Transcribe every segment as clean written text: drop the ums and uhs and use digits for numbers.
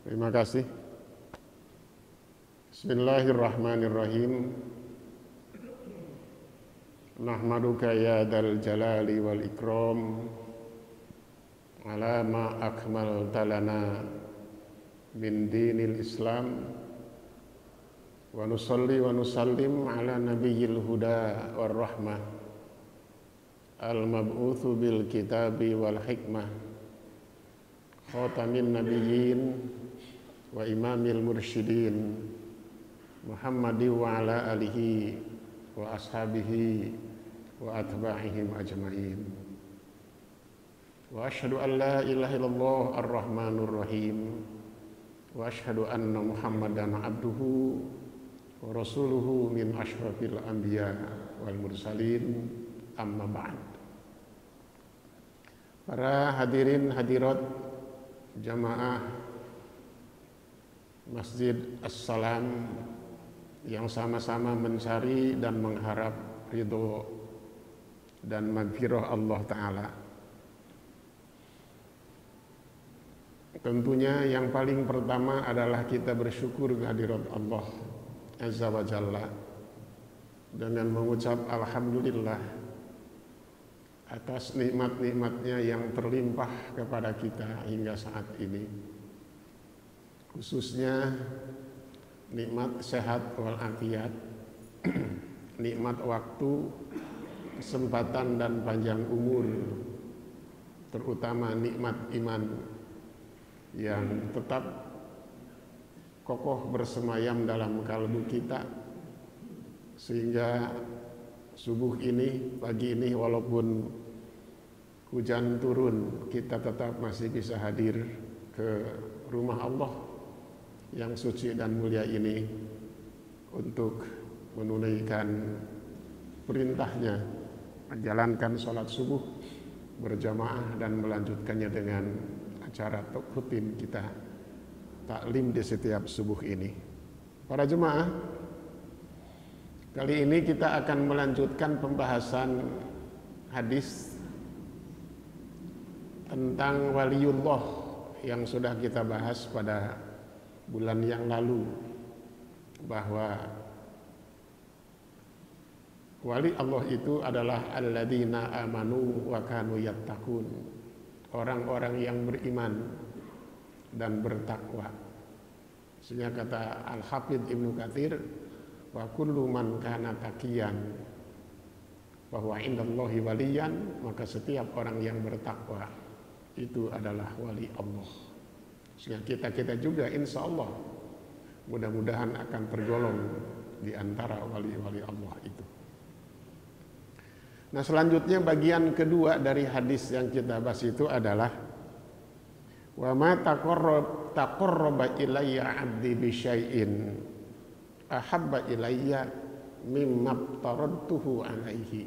Terima kasih. Bismillahirrahmanirrahim. Nahmaduka ya dzal jalali wal ikram ala ma akmalta lana min dinil Islam wa nusalli wa nusallim ala nabiyyil huda war rahmah al mab'utsu bil kitabi wal hikmah khatamin nabiyyin wa imamil mursyidin Muhammadi wa ala alihi wa ashabihi wa atba'ihim ajma'in. Wa asyhadu an la ilaha illallah ar-rahmanur rahim wa asyhadu anna Muhammadan abduhu wa rasuluhu min asyrafil anbiya wal mursalin, amma ba'd. Para hadirin hadirat jamaah Masjid As-Salam yang sama-sama mencari dan mengharap ridho dan maghfirah Allah Ta'ala. Tentunya yang paling pertama adalah kita bersyukur kehadirat Allah Azza wa Jalla dengan mengucap Alhamdulillah atas nikmat-nikmatnya yang terlimpah kepada kita hingga saat ini. Khususnya nikmat sehat walafiat, nikmat waktu, kesempatan dan panjang umur, terutama nikmat iman yang tetap kokoh bersemayam dalam kalbu kita, sehingga subuh ini, pagi ini walaupun hujan turun, kita tetap masih bisa hadir ke rumah Allah yang suci dan mulia ini untuk menunaikan perintahnya, menjalankan sholat subuh berjamaah dan melanjutkannya dengan acara rutin kita taklim di setiap subuh ini. Para jemaah, kali ini kita akan melanjutkan pembahasan hadis tentang waliullah yang sudah kita bahas pada bulan yang lalu, bahwa wali Allah itu adalah alladzina amanu wa kanu yattaqun, orang-orang yang beriman dan bertakwa. Sehingga kata Al-Hafidz Ibnu Katsir, wa kullu man kana taqiyan bahwa indallahi waliyan, maka setiap orang yang bertakwa itu adalah wali Allah. Sehingga kita juga insya Allah mudah-mudahan akan tergolong di antara wali-wali Allah itu. Nah, selanjutnya bagian kedua dari hadis yang kita bahas itu adalah wa ma taqarraba ilayya 'abdi bi syai'in ahabba ilayya mimma taradtuhu alaihi.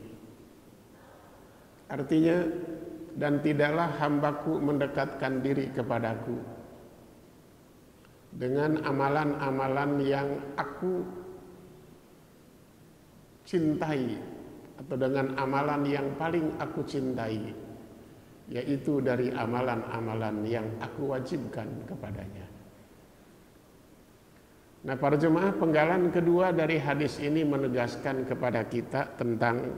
Artinya, dan tidaklah hambaku mendekatkan diri kepadaku dengan amalan-amalan yang aku cintai, atau dengan amalan yang paling aku cintai, yaitu dari amalan-amalan yang aku wajibkan kepadanya. Nah, para jemaah, penggalan kedua dari hadis ini menegaskan kepada kita tentang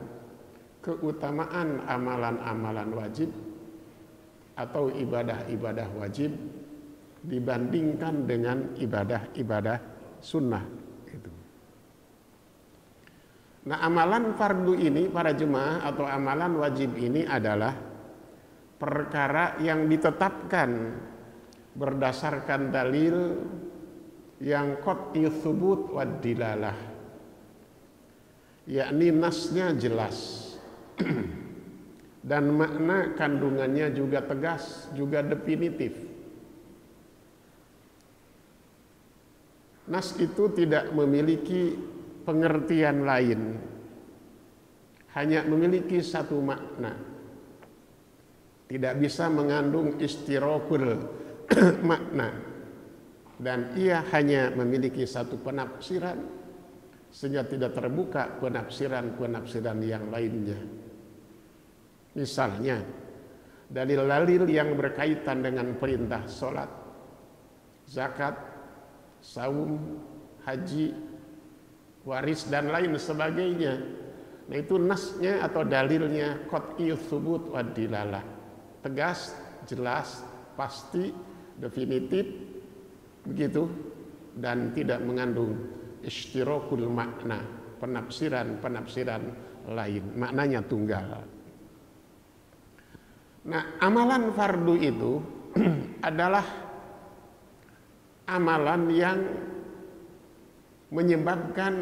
keutamaan amalan-amalan wajib atau ibadah-ibadah wajib dibandingkan dengan ibadah-ibadah sunnah itu. Nah, amalan fardu ini, para jemaah, atau amalan wajib ini adalah perkara yang ditetapkan berdasarkan dalil yang qat'i tsubut wad dilalah, yakni nasnya jelas dan makna kandungannya juga tegas, juga definitif. Nas itu tidak memiliki pengertian lain, hanya memiliki satu makna, tidak bisa mengandung istirokul makna, dan ia hanya memiliki satu penafsiran, sehingga tidak terbuka penafsiran-penafsiran yang lainnya. Misalnya, dalil-dalil yang berkaitan dengan perintah sholat, zakat, saum, haji, waris dan lain sebagainya. Nah itu nasnya atau dalilnya qat'iyus tsubut wa dilalah. Tegas, jelas, pasti, definitif begitu dan tidak mengandung istirakul makna, penafsiran lain, maknanya tunggal. Nah, amalan fardu itu adalah amalan yang menyebabkan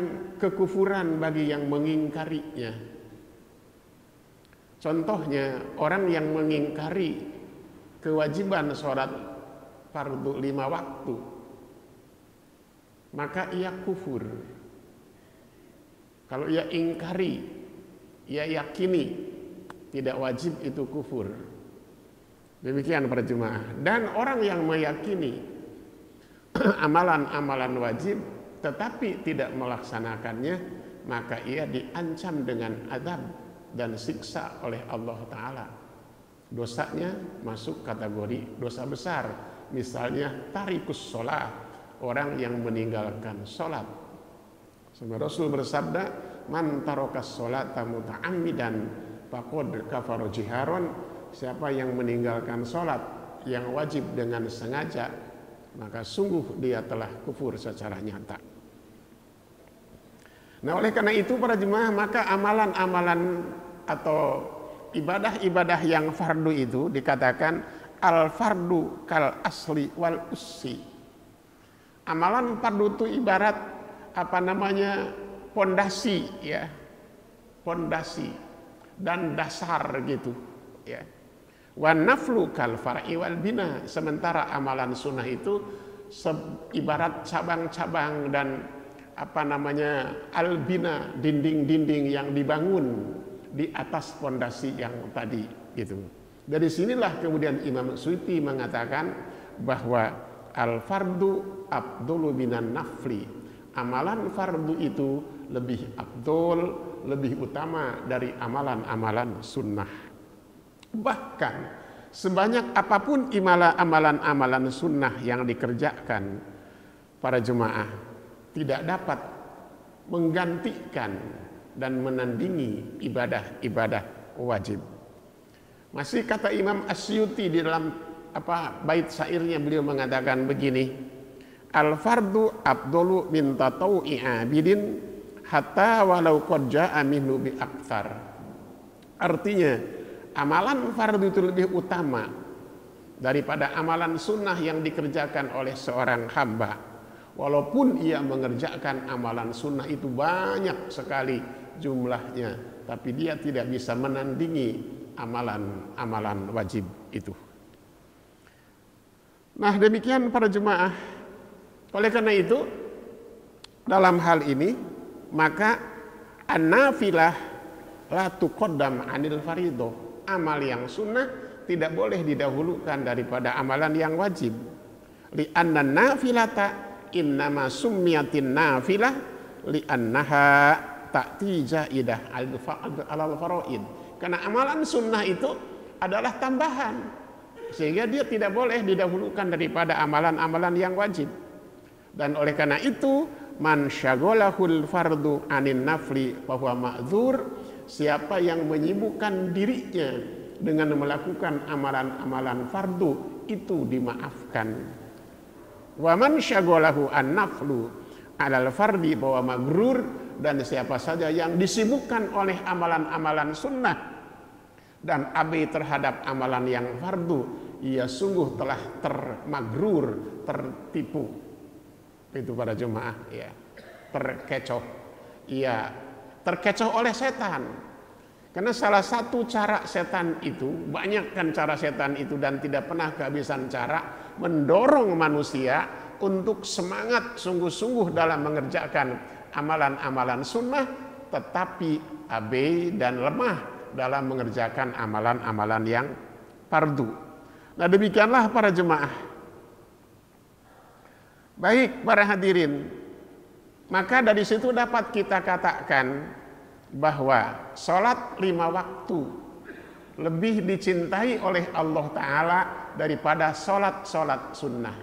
kekufuran bagi yang mengingkarinya. Contohnya, orang yang mengingkari kewajiban sholat fardu 5 waktu, maka ia kufur. Kalau ia ingkari, ia yakini tidak wajib, itu kufur. Demikian para jemaah. Dan orang yang meyakini amalan-amalan wajib tetapi tidak melaksanakannya, maka ia diancam dengan azab dan siksa oleh Allah Ta'ala. Dosanya masuk kategori dosa besar. Misalnya tarikus sholat, orang yang meninggalkan sholat. Sampai Rasul bersabda, man tarokas sholata muta'ammidan faqad kafara jiharon. Siapa yang meninggalkan sholat yang wajib dengan sengaja, maka sungguh dia telah kufur secara nyata. Nah, oleh karena itu para jemaah, maka amalan-amalan atau ibadah-ibadah yang fardu itu dikatakan al-fardu kal asli wal ussi. Amalan fardu itu ibarat pondasi, ya, pondasi dan dasar gitu, ya. Wa naflu kal far'i wal bina. Sementara amalan sunnah itu ibarat cabang-cabang dan al-bina, dinding-dinding yang dibangun di atas pondasi yang tadi gitu. Dari sinilah kemudian Imam Suyuti mengatakan bahwa al-fardu afdhalu minan nafli. Amalan fardu itu lebih afdol, lebih utama dari amalan-amalan sunnah. Bahkan sebanyak apapun amalan-amalan sunnah yang dikerjakan para jemaah tidak dapat menggantikan dan menandingi ibadah-ibadah wajib. Masih kata Imam Asyuti di dalam bait syairnya, beliau mengatakan begini, al-fardu afdalu min tatawu'i abidin hatta walau qad ja'a minhu bi aktsar. Artinya amalan fardu itu lebih utama daripada amalan sunnah yang dikerjakan oleh seorang hamba, walaupun ia mengerjakan amalan sunnah itu banyak sekali jumlahnya, tapi dia tidak bisa menandingi amalan-amalan wajib itu. Nah, demikian para jemaah. Oleh karena itu, dalam hal ini maka an-nafilah la tuqaddam 'anil fardhu. Amal yang sunnah tidak boleh didahulukan daripada amalan yang wajib. Li'anna nafilata innama summiyatin nafilah li'annaha ta'ti zaidah alal faraid. Karena amalan sunnah itu adalah tambahan, sehingga dia tidak boleh didahulukan daripada amalan-amalan yang wajib. Dan oleh karena itu, man syaghalahul fardu anin nafli fa huwa ma'dzur. Siapa yang menyibukkan dirinya dengan melakukan amalan-amalan fardu itu dimaafkan. Wa man syaghalahu an-naflu 'alal fardi fa huwa maghrur. Dan siapa saja yang disibukkan oleh amalan-amalan sunnah dan abai terhadap amalan yang fardu, ia sungguh telah termagrur, tertipu. Itu para jemaah, ya, terkecoh. Ia terkecoh oleh setan. Karena salah satu cara setan itu, banyak kan cara setan itu dan tidak pernah kehabisan cara mendorong manusia untuk semangat sungguh-sungguh dalam mengerjakan amalan-amalan sunnah, tetapi abai dan lemah dalam mengerjakan amalan-amalan yang fardu. Nah, demikianlah para jemaah. Baik para hadirin, maka dari situ dapat kita katakan bahwa sholat 5 waktu lebih dicintai oleh Allah Ta'ala daripada sholat-sholat sunnah.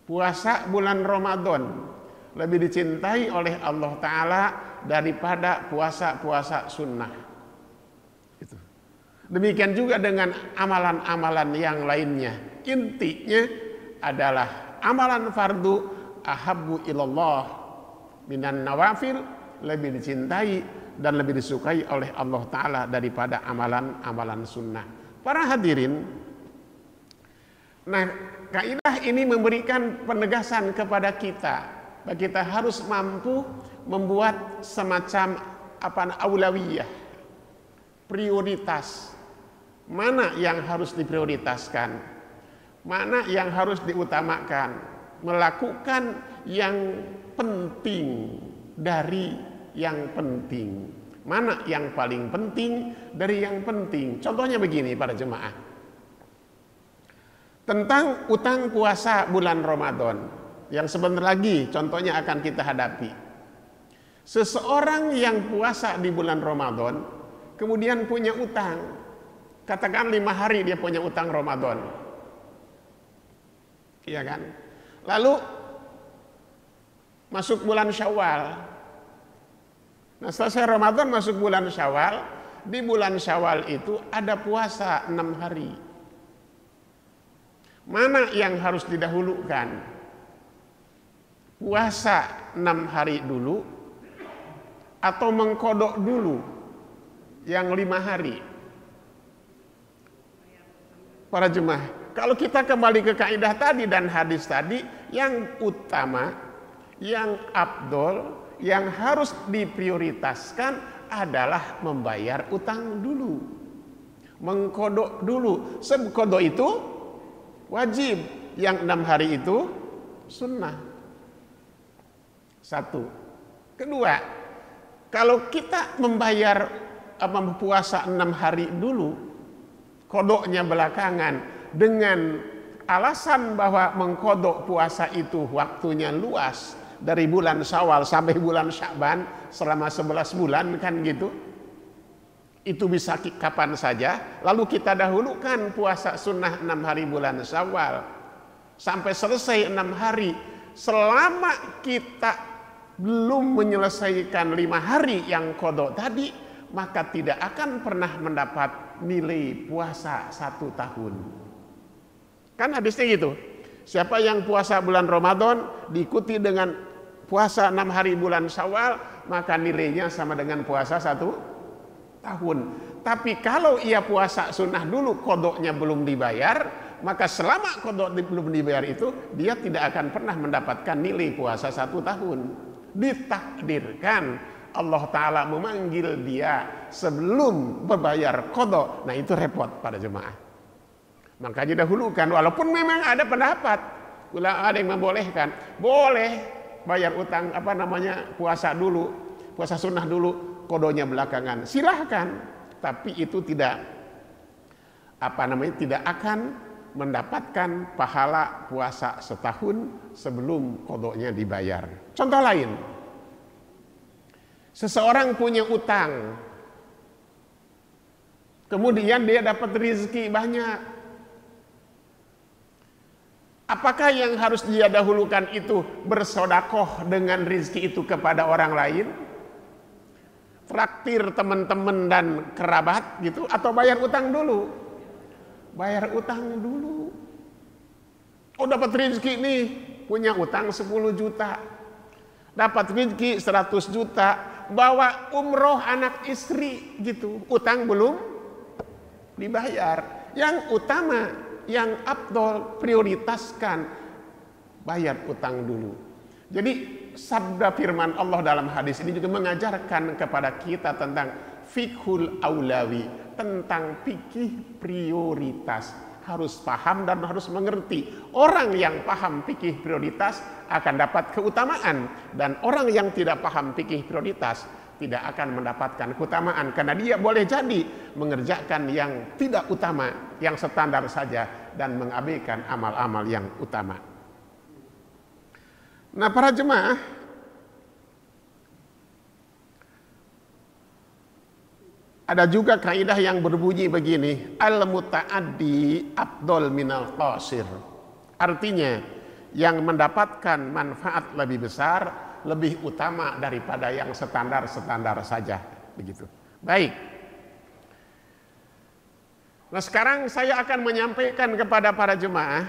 puasa bulan Ramadan lebih dicintai oleh Allah Ta'ala daripada puasa-puasa sunnah. Itu. Demikian juga dengan amalan-amalan yang lainnya. Intinya adalah amalan fardu ahabbu ilallah minan nawafil, lebih dicintai dan lebih disukai oleh Allah Ta'ala daripada amalan-amalan sunnah. Para hadirin, nah kaidah ini memberikan penegasan kepada kita bahwa kita harus mampu membuat semacam aulawiyah, prioritas. Mana yang harus diprioritaskan, mana yang harus diutamakan, melakukan yang penting dari yang penting, mana yang paling penting dari yang penting. Contohnya begini para jemaah, tentang utang puasa bulan Ramadan yang sebentar lagi contohnya akan kita hadapi. Seseorang yang puasa di bulan Ramadan kemudian punya utang, katakan 5 hari dia punya utang Ramadan, iya kan? Lalu masuk bulan Syawal. Nah, selesai Ramadan masuk bulan Syawal. Di bulan Syawal itu ada puasa 6 hari. Mana yang harus didahulukan? Puasa 6 hari dulu atau mengkodok dulu yang 5 hari? Para jemaah, kalau kita kembali ke kaidah tadi dan hadis tadi, yang utama, yang afdol, yang harus diprioritaskan adalah membayar utang dulu, mengkodok dulu. Sebab kodok itu wajib, yang 6 hari itu sunnah. Satu. Kedua, kalau kita membayar puasa 6 hari dulu, kodoknya belakangan, dengan alasan bahwa mengkodok puasa itu waktunya luas, dari bulan Syawal sampai bulan Sya'ban selama 11 bulan kan gitu, itu bisa kapan saja. Lalu kita dahulukan puasa sunnah 6 hari bulan Syawal sampai selesai 6 hari. Selama kita belum menyelesaikan 5 hari yang kodok tadi, maka tidak akan pernah mendapat nilai puasa 1 tahun. Kan hadisnya gitu. Siapa yang puasa bulan Ramadan diikuti dengan puasa 6 hari bulan Syawal, maka nilainya sama dengan puasa 1 tahun. Tapi kalau ia puasa sunnah dulu, kodoknya belum dibayar, maka selama kodok belum dibayar itu, dia tidak akan pernah mendapatkan nilai puasa 1 tahun. Ditakdirkan Allah Ta'ala memanggil dia sebelum berbayar kodok. Nah itu repot pada jemaah. Makanya dahulukan, walaupun memang ada pendapat, ada yang membolehkan, boleh bayar utang puasa dulu, puasa sunnah dulu, kodoknya belakangan, silahkan. Tapi itu tidak tidak akan mendapatkan pahala puasa setahun sebelum kodoknya dibayar. Contoh lain, seseorang punya utang, kemudian dia dapat rezeki banyak. Apakah yang harus dia dahulukan itu bersodakoh dengan rezeki itu kepada orang lain? Traktir teman-teman dan kerabat gitu, atau bayar utang dulu? Bayar utang dulu. Oh, dapat rezeki nih, punya utang 10 juta. Dapat rezeki 100 juta, bawa umroh anak istri gitu. Utang belum dibayar. Yang utama, yang afdol, prioritaskan bayar utang dulu. Jadi sabda firman Allah dalam hadis ini juga mengajarkan kepada kita tentang fiqhul aulawi, tentang fikih prioritas. Harus paham dan harus mengerti. Orang yang paham fikih prioritas akan dapat keutamaan, dan orang yang tidak paham fikih prioritas tidak akan mendapatkan keutamaan, karena dia boleh jadi mengerjakan yang tidak utama, yang standar saja, dan mengabaikan amal-amal yang utama. Nah, para jemaah, ada juga kaidah yang berbunyi begini, al-muta'addi afdol minal qasir. Artinya, yang mendapatkan manfaat lebih besar, lebih utama daripada yang standar-standar saja, begitu. Baik. Nah, sekarang saya akan menyampaikan kepada para jemaah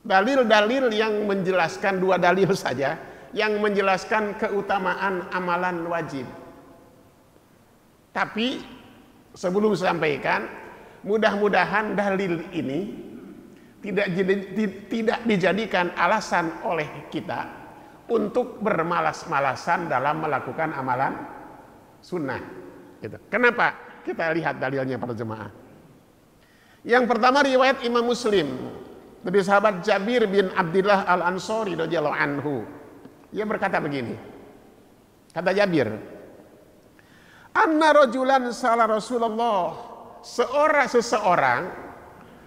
dalil-dalil yang menjelaskan, 2 dalil saja yang menjelaskan keutamaan amalan wajib. Tapi sebelum sampaikan, mudah-mudahan dalil ini tidak dijadikan alasan oleh kita untuk bermalas-malasan dalam melakukan amalan sunnah. Gitu. Kenapa? Kita lihat dalilnya para jemaah. Yang pertama riwayat Imam Muslim dari sahabat Jabir bin Abdullah Al-Ansari radhiyallahu anhu. Ia berkata begini. Kata Jabir, "Anna rajulan sala Rasulullah." Seseorang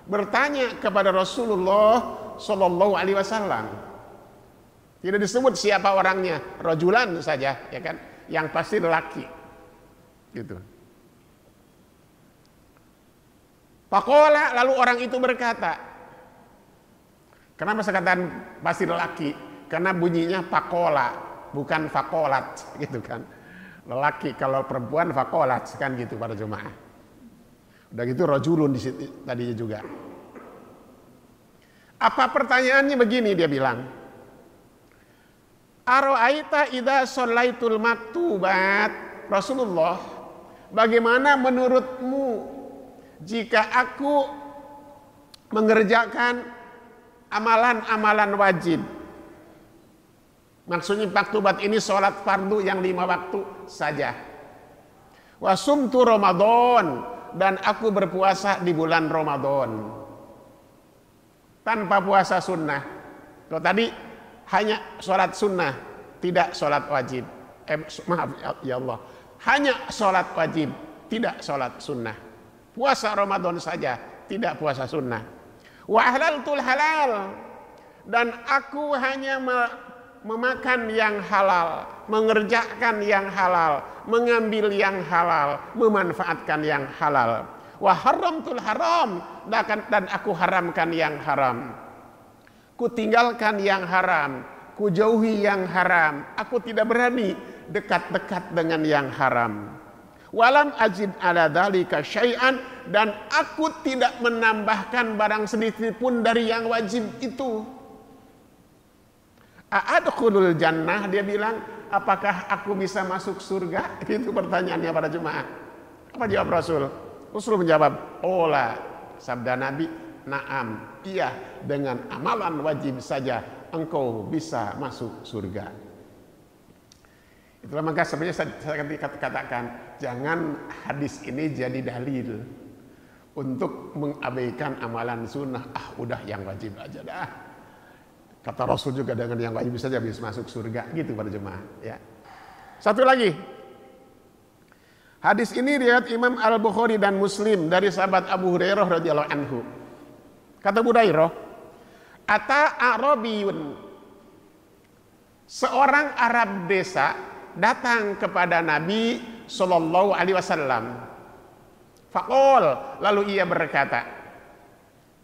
bertanya kepada Rasulullah Shallallahu Alaihi Wasallam. Tidak disebut siapa orangnya, rajulan saja, ya kan? Yang pasti lelaki, gitu. Faqala, lalu orang itu berkata, kenapa saya katakan pasti lelaki? Karena bunyinya faqala, bukan faqolat, gitu kan? Lelaki, kalau perempuan faqolat, kan gitu para jemaah. Udah gitu rajulun di situ tadinya juga. Apa pertanyaannya begini, dia bilang, Aro'aita idza shallaitul maktubat, Rasulullah, bagaimana menurutmu jika aku mengerjakan amalan-amalan wajib? Maksudnya maktubat ini sholat fardu yang 5 waktu saja. Wa sumtu Ramadan, dan aku berpuasa di bulan Ramadan tanpa puasa sunnah. Kalau tadi hanya sholat sunnah, tidak sholat wajib. Maaf ya Allah, hanya sholat wajib, tidak sholat sunnah. Puasa Ramadan saja, tidak puasa sunnah. Wa ahlaltul halal, dan aku hanya memakan yang halal, mengerjakan yang halal, mengambil yang halal, memanfaatkan yang halal. Wa haramtul haram, dan aku haramkan yang haram. Ku tinggalkan yang haram, ku jauhi yang haram. Aku tidak berani dekat-dekat dengan yang haram. Walam ajid ala dzalika syai'an, dan aku tidak menambahkan barang sedikit pun dari yang wajib itu. A'adkhulul jannah, dia bilang, apakah aku bisa masuk surga? Itu pertanyaannya para jemaah. Apa jawab Rasul? Rasul menjawab, ola, sabda Nabi, naam, iya, dengan amalan wajib saja engkau bisa masuk surga. Itulah maka sebenarnya saya katakan, jangan hadis ini jadi dalil untuk mengabaikan amalan sunnah. Udah yang wajib aja dah. Kata Rasul juga dengan yang wajib saja bisa masuk surga, gitu para jemaah. Ya. Satu lagi, hadis ini riwayat Imam Al-Bukhari dan Muslim dari sahabat Abu Hurairah radhiyallahu anhu. Kata Abu Hurairah, ata Arabiyun, seorang Arab desa datang kepada Nabi Shallallahu Alaihi Wasallam. Faqol, lalu ia berkata,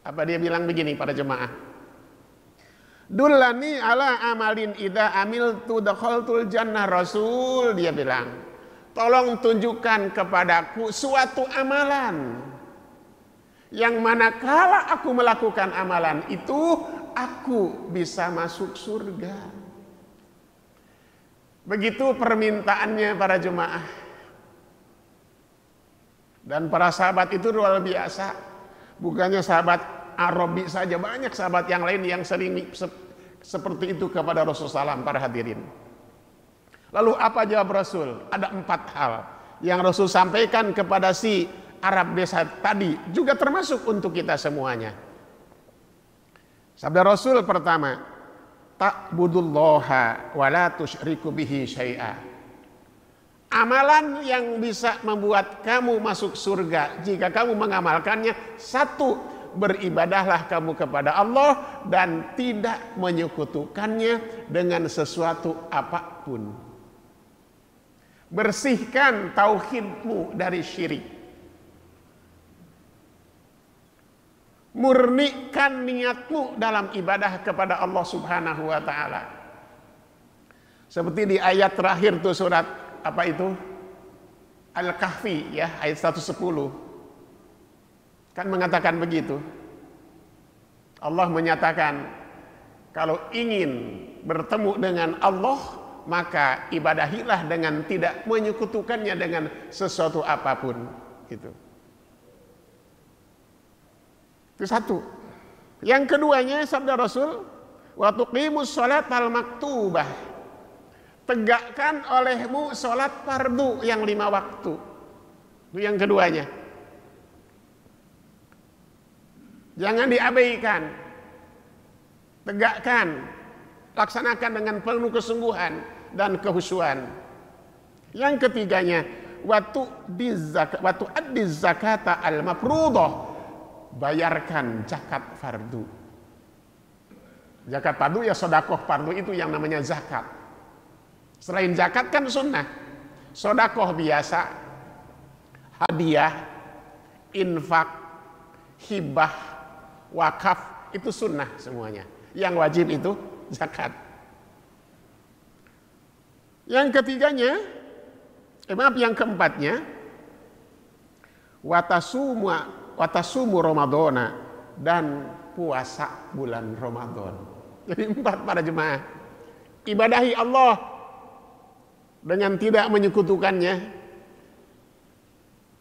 apa dia bilang begini para jemaah? Dullani ala amalin idza amiltu dakhaltul jannah. Rasul, dia bilang, tolong tunjukkan kepadaku suatu amalan yang manakala aku melakukan amalan itu, aku bisa masuk surga. Begitu permintaannya para jemaah. Dan para sahabat itu luar biasa. Bukannya sahabat Arabi saja, banyak sahabat yang lain yang sering seperti itu kepada Rasulullah SAW, para hadirin. Lalu apa jawab Rasul? Ada 4 hal yang Rasul sampaikan kepada si Arab desa tadi, juga termasuk untuk kita semuanya. Sabda Rasul pertama, ta'budullaha wa la tusyriku bihi syai'a. Amalan yang bisa membuat kamu masuk surga jika kamu mengamalkannya, 1, beribadahlah kamu kepada Allah dan tidak menyekutukannya dengan sesuatu apapun. Bersihkan tauhidmu dari syirik. Murnikan niatmu dalam ibadah kepada Allah Subhanahu wa taala. Seperti di ayat terakhir tuh surat apa itu? Al-Kahfi ya, ayat 110. Kan mengatakan begitu. Allah menyatakan kalau ingin bertemu dengan Allah, maka ibadahilah dengan tidak menyekutukannya dengan sesuatu apapun, gitu. Itu satu. Yang keduanya sabda Rasul, wa tuqimus sholatal maktubah. Tegakkan olehmu sholat fardu yang 5 waktu. Itu yang keduanya. Jangan diabaikan. Tegakkan, laksanakan dengan penuh kesungguhan dan kehusuan. Yang ketiganya, watu addiz zakata al-mafruḍah. Bayarkan zakat fardu. Zakat fardu ya sedekah fardu itu yang namanya zakat. Selain zakat kan sunnah. Sedekah biasa, hadiah, infak, hibah, wakaf itu sunnah semuanya. Yang wajib itu zakat. Yang ketiganya, yang keempatnya, watasumu Ramadhana, dan puasa bulan Ramadan. Jadi 4 para jemaah. Ibadahi Allah dengan tidak menyekutukannya.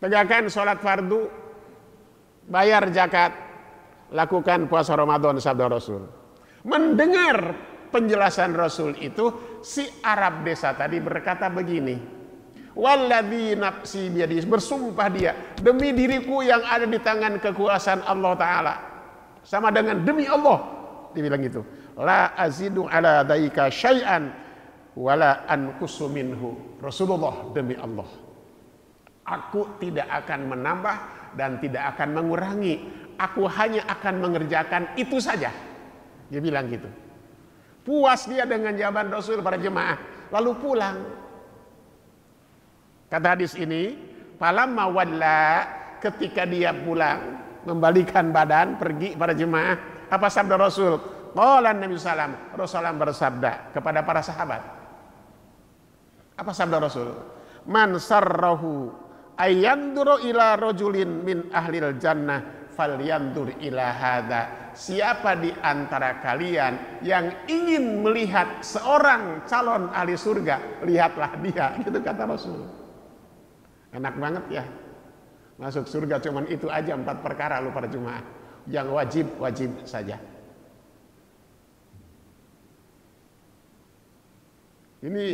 Tegakkan sholat fardu, bayar zakat, lakukan puasa Ramadan sabda Rasul. Mendengar penjelasan Rasul itu, si Arab desa tadi berkata begini, walladzi nafsi biyadihi, bersumpah dia demi diriku yang ada di tangan kekuasaan Allah Ta'ala, sama dengan demi Allah, dia bilang gitu, la azidu ala daika syai'an wala anqusu minhu. Rasulullah, demi Allah, aku tidak akan menambah dan tidak akan mengurangi, aku hanya akan mengerjakan itu saja. Dia bilang gitu. Puas dia dengan jawaban Rasul para jemaah, lalu pulang. Kata hadis ini, falamma walla, ketika dia pulang, membalikan badan, pergi para jemaah, apa sabda Rasul? Qala Nabi sallam, Rasulullah bersabda kepada para sahabat. Apa sabda Rasul? Man sarrahu ayyanduru ila rajulin min ahlil jannah falyandur ila hadza. Siapa di antara kalian yang ingin melihat seorang calon ahli surga, lihatlah dia, gitu kata Rasul. Enak banget ya, masuk surga cuman itu aja 4 perkara lu para jemaah, yang wajib saja. Ini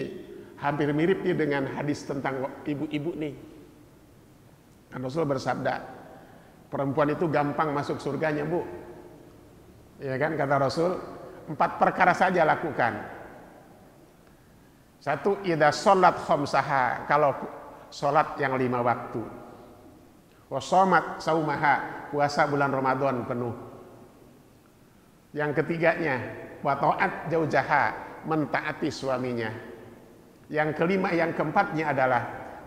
hampir mirip nih dengan hadis tentang ibu-ibu nih. Rasul bersabda, perempuan itu gampang masuk surganya, Bu. Ya kan, kata Rasul, 4 perkara saja lakukan. 1, idza sholat khamsaha, kalau sholat yang 5 waktu. Wasomat saumaha, puasa bulan Ramadan penuh. Yang ketiganya, watoat jaujaha, mentaati suaminya. Yang kelima, yang keempatnya adalah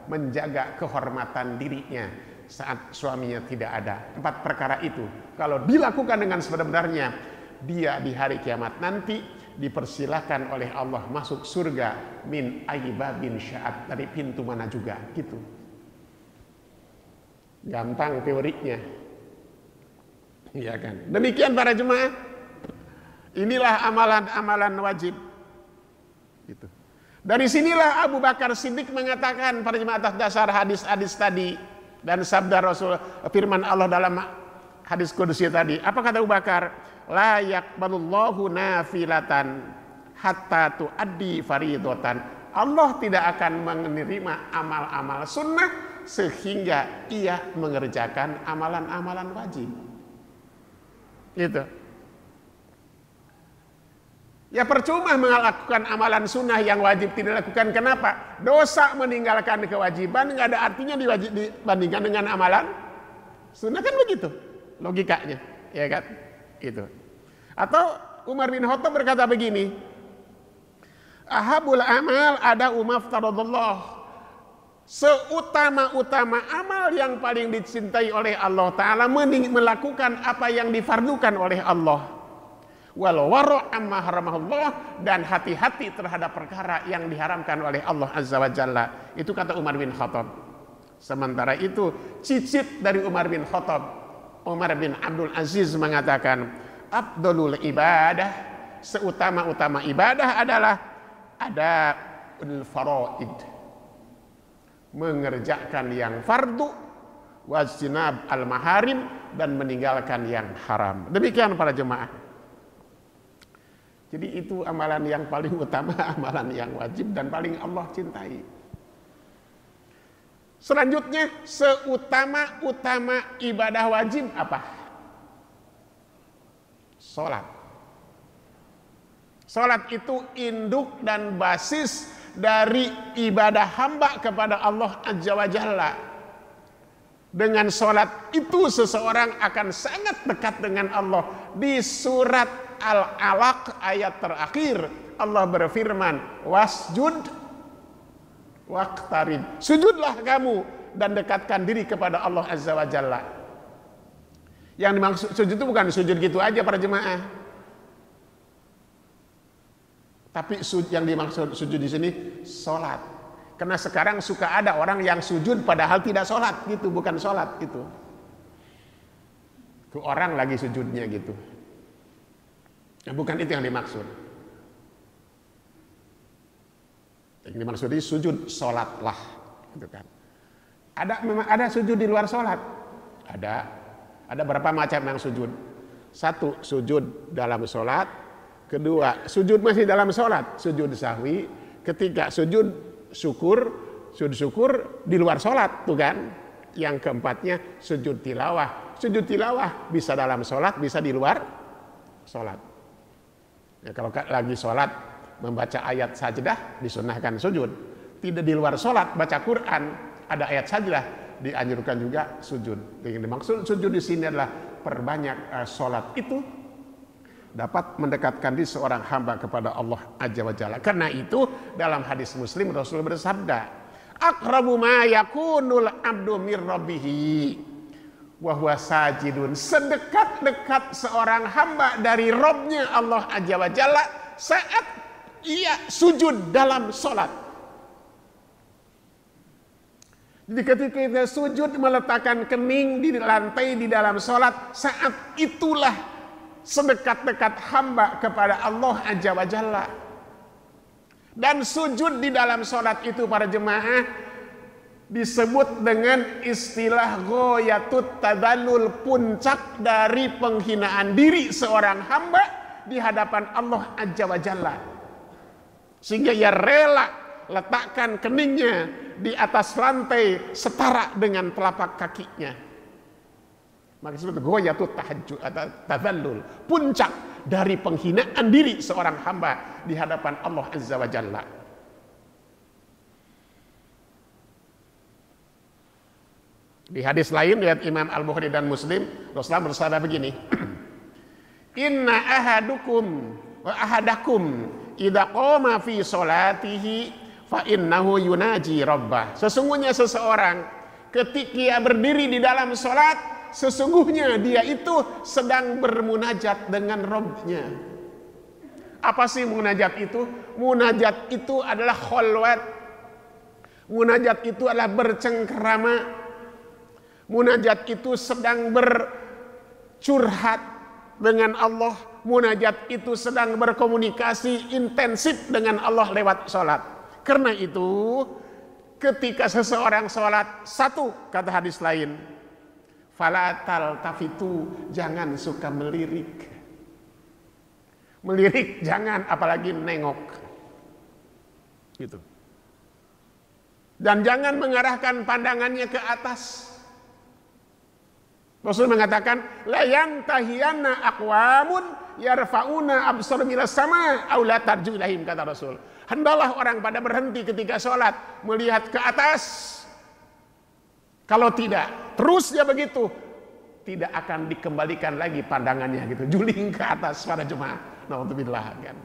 menjaga kehormatan dirinya saat suaminya tidak ada. 4 perkara itu kalau dilakukan dengan sebenar-benarnya, dia di hari kiamat nanti dipersilahkan oleh Allah masuk surga min aibabin sya'at, dari pintu mana juga, gitu. Gampang teorinya, ya kan? Demikian para jemaah, inilah amalan-amalan wajib, gitu. Dari sinilah Abu Bakar Siddiq mengatakan para jemaah atas dasar hadis-hadis tadi dan sabda Rasul, firman Allah dalam hadis qudsi tadi. Apa kata Abu Bakar? La yaqbalullahu nafilatan hatta tuaddi faridatan. Allah tidak akan menerima amal-amal sunnah sehingga ia mengerjakan amalan-amalan wajib. Gitu. Ya percuma melakukan amalan sunnah yang wajib tidak dilakukan. Kenapa? Dosa meninggalkan kewajiban nggak ada artinya dibandingkan dengan amalan sunnah, kan begitu logikanya, ya kan? Itu. Atau Umar bin Khattab berkata begini, ahabul amal ada umaftaradullah, seutama-utama amal yang paling dicintai oleh Allah Ta'ala melakukan apa yang difardukan oleh Allah. Wal wara' amma haramahullah, dan hati-hati terhadap perkara yang diharamkan oleh Allah Azza wa Jalla. Itu kata Umar bin Khattab. Sementara itu cicit dari Umar bin Khattab, Umar bin Abdul Aziz mengatakan, afdalul ibadah, seutama-utama ibadah adalah adaul faraid, mengerjakan yang fardu, wajtinab al maharim, dan meninggalkan yang haram. Demikian para jemaah. Jadi itu amalan yang paling utama, amalan yang wajib dan paling Allah cintai. Selanjutnya, seutama-utama ibadah wajib apa? Salat. Salat itu induk dan basis dari ibadah hamba kepada Allah Azza wa Jalla. Dengan salat itu seseorang akan sangat dekat dengan Allah. Di surat Al-Alaq ayat terakhir Allah berfirman, wasjud waqtarib, sujudlah kamu dan dekatkan diri kepada Allah Azza wa Jalla. Yang dimaksud sujud itu bukan sujud gitu aja para jemaah, tapi yang dimaksud sujud di sini sholat. Karena sekarang suka ada orang yang sujud padahal tidak sholat gitu, bukan sholat itu. Itu orang lagi sujudnya gitu. Ya, bukan itu yang dimaksud. Yang dimaksud ini sujud sholatlah, gitu kan. Memang ada sujud di luar sholat. Ada berapa macam yang sujud. Satu, sujud dalam sholat. Kedua, sujud masih dalam sholat, sujud sahwi. Ketiga, sujud syukur di luar sholat, tuh kan. Yang keempatnya, sujud tilawah. Sujud tilawah bisa dalam sholat, bisa di luar sholat. Ya, kalau lagi sholat membaca ayat sajdah disunahkan sujud. Tidak di luar sholat baca Quran ada ayat sajdah dianjurkan juga sujud. Yang dimaksud sujud di sini adalah perbanyak sholat itu dapat mendekatkan diri seorang hamba kepada Allah Azza wa Jalla. Karena itu dalam hadis Muslim Rasul bersabda, aqrabu ma yakunul abdu mir rabbih wa huwa sajidun, sedekat-dekat seorang hamba dari Robnya Allah Azza wa Jalla saat ia sujud dalam sholat. Jadi ketika kita sujud meletakkan kening di lantai di dalam sholat, saat itulah sedekat-dekat hamba kepada Allah Azza wa Jalla. Dan sujud di dalam sholat itu para jemaah disebut dengan istilah ghoyatut tadallul, puncak dari penghinaan diri seorang hamba di hadapan Allah Azza wa Jalla. Sehingga ia rela letakkan keningnya di atas lantai setara dengan telapak kakinya. Maka disebut ghoyatut tadallul, puncak dari penghinaan diri seorang hamba di hadapan Allah Azza wa Jalla. Di hadis lain riwayat Imam Al-Bukhari dan Muslim, Rasulullah bersabda begini, inna ahadakum idza qama fi sholatihi fa innahu yunaji rabbah. Sesungguhnya seseorang ketika ia berdiri di dalam salat, sesungguhnya dia itu sedang bermunajat dengan Rabb-nya. Apa sih munajat itu? Munajat itu adalah khalwat. Munajat itu adalah bercengkrama. Munajat itu sedang bercurhat dengan Allah. Munajat itu sedang berkomunikasi intensif dengan Allah lewat sholat. Karena itu ketika seseorang sholat, satu kata hadis lain, fala taltafitu, jangan suka melirik. Melirik jangan, apalagi nengok. Gitu. Dan jangan mengarahkan pandangannya ke atas. Rasul mengatakan, la yantahiyanna aqwamun yarfa'una absar minas sama aw la tarju ilahim, kata Rasul. Hendaklah orang pada berhenti ketika sholat melihat ke atas. Kalau tidak, terus dia begitu, tidak akan dikembalikan lagi pandangannya gitu, juling ke atas para jemaah. Nauzubillah kan.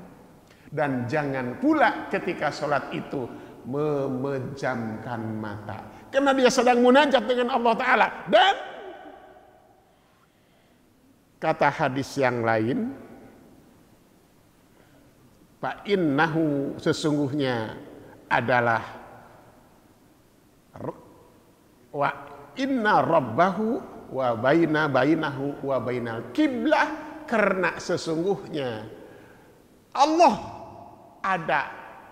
Dan jangan pula ketika sholat itu memejamkan mata. Karena dia sedang munajat dengan Allah Ta'ala. Dan kata hadis yang lain, fa innahu, sesungguhnya adalah wa inna rabbahu wa bainahu wa bainal kiblah, karena sesungguhnya Allah ada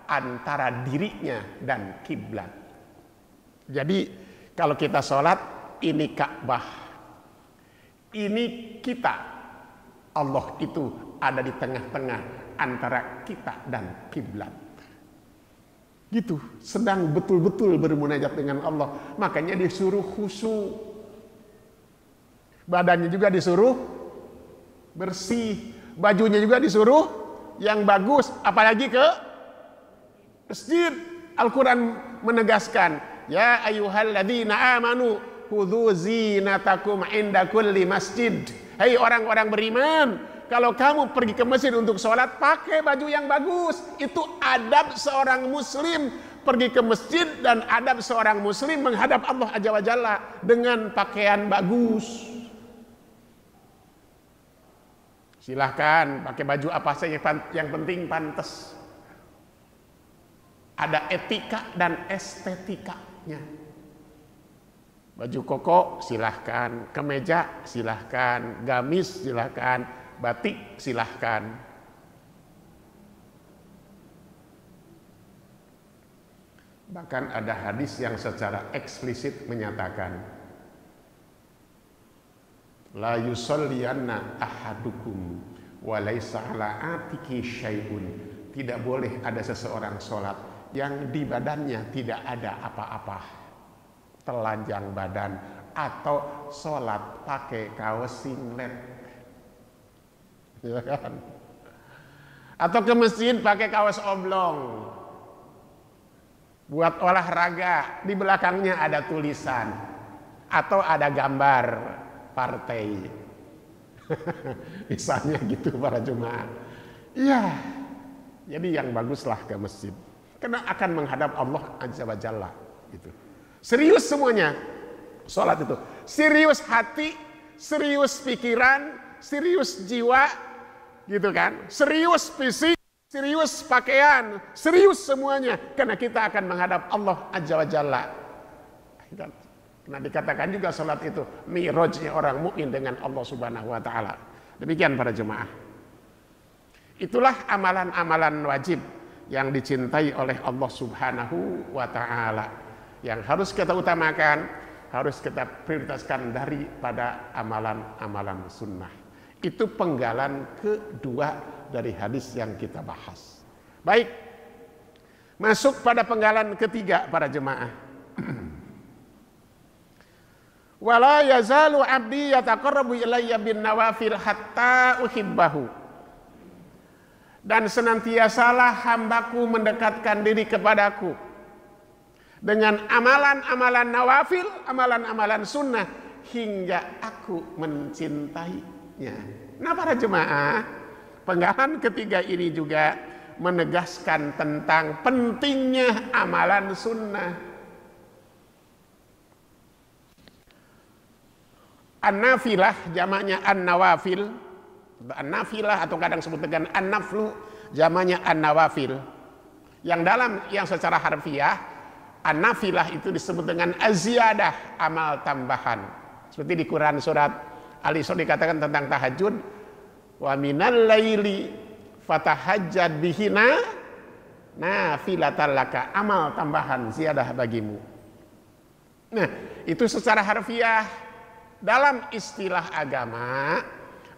antara dirinya dan kiblat. Jadi kalau kita sholat, ini Ka'bah, ini kita, Allah itu ada di tengah-tengah antara kita dan kiblat. Gitu, sedang betul-betul bermunajat dengan Allah. Makanya disuruh khusyuk. Badannya juga disuruh bersih, bajunya juga disuruh yang bagus, apalagi ke masjid. Al-Quran menegaskan, ya ayyuhalladzina amanu khudhu zinatakum inda kulli masjid. Hai orang-orang beriman, kalau kamu pergi ke masjid untuk sholat, pakai baju yang bagus. Itu adab seorang muslim pergi ke masjid, dan adab seorang muslim menghadap Allah Azza wa Jalla dengan pakaian bagus. Silahkan pakai baju apa saja, yang penting pantas. Ada etika dan estetikanya. Baju koko silahkan, kemeja silahkan, gamis silahkan, batik silahkan. Bahkan ada hadis yang secara eksplisit menyatakan, la yusolliyanna ahadukum wa laisa ala atiki syai'un. Tidak boleh ada seseorang sholat yang di badannya tidak ada apa-apa, telanjang badan, atau sholat pakai kaos singlet, ya kan? Atau ke masjid pakai kaos oblong buat olahraga, di belakangnya ada tulisan atau ada gambar partai. Misalnya gitu para jemaah. Iya, jadi yang baguslah ke masjid, karena akan menghadap Allah Azza wa Jalla gitu. Serius semuanya sholat itu, serius hati, serius pikiran, serius jiwa gitu kan, serius fisik, serius pakaian, serius semuanya, karena kita akan menghadap Allah Azza wa Jalla. Nah, dikatakan juga sholat itu mi'rajnya orang mukmin dengan Allah Subhanahu wa Ta'ala. Demikian para jemaah. Itulah amalan-amalan wajib yang dicintai oleh Allah Subhanahu wa Ta'ala, yang harus kita utamakan, harus kita prioritaskan daripada amalan-amalan sunnah. Itu penggalan kedua dari hadis yang kita bahas. Baik, masuk pada penggalan ketiga para jemaah. Wala yazalu abdi yataqarrabu ilayya bin nawafil hatta uhibbahu. Dan senantiasalah hambaku mendekatkan diri kepadaku dengan amalan-amalan nawafil, amalan-amalan sunnah, hingga aku mencintainya. Nah para jemaah, penggalan ketiga ini juga menegaskan tentang pentingnya amalan sunnah. An-nafilah jamaknya an-nawafil. An-nafilah atau kadang sebut dengan an-naflu, jamaknya an-nawafil. Yang secara harfiah an-nafilah itu disebut dengan az-ziyadah, amal tambahan. Seperti di Quran surat Al-Isra dikatakan tentang tahajud, wa minal laili fatahajjad bihina nafilatan laka, amal tambahan ziyadah bagimu. Nah, itu secara harfiah. Dalam istilah agama,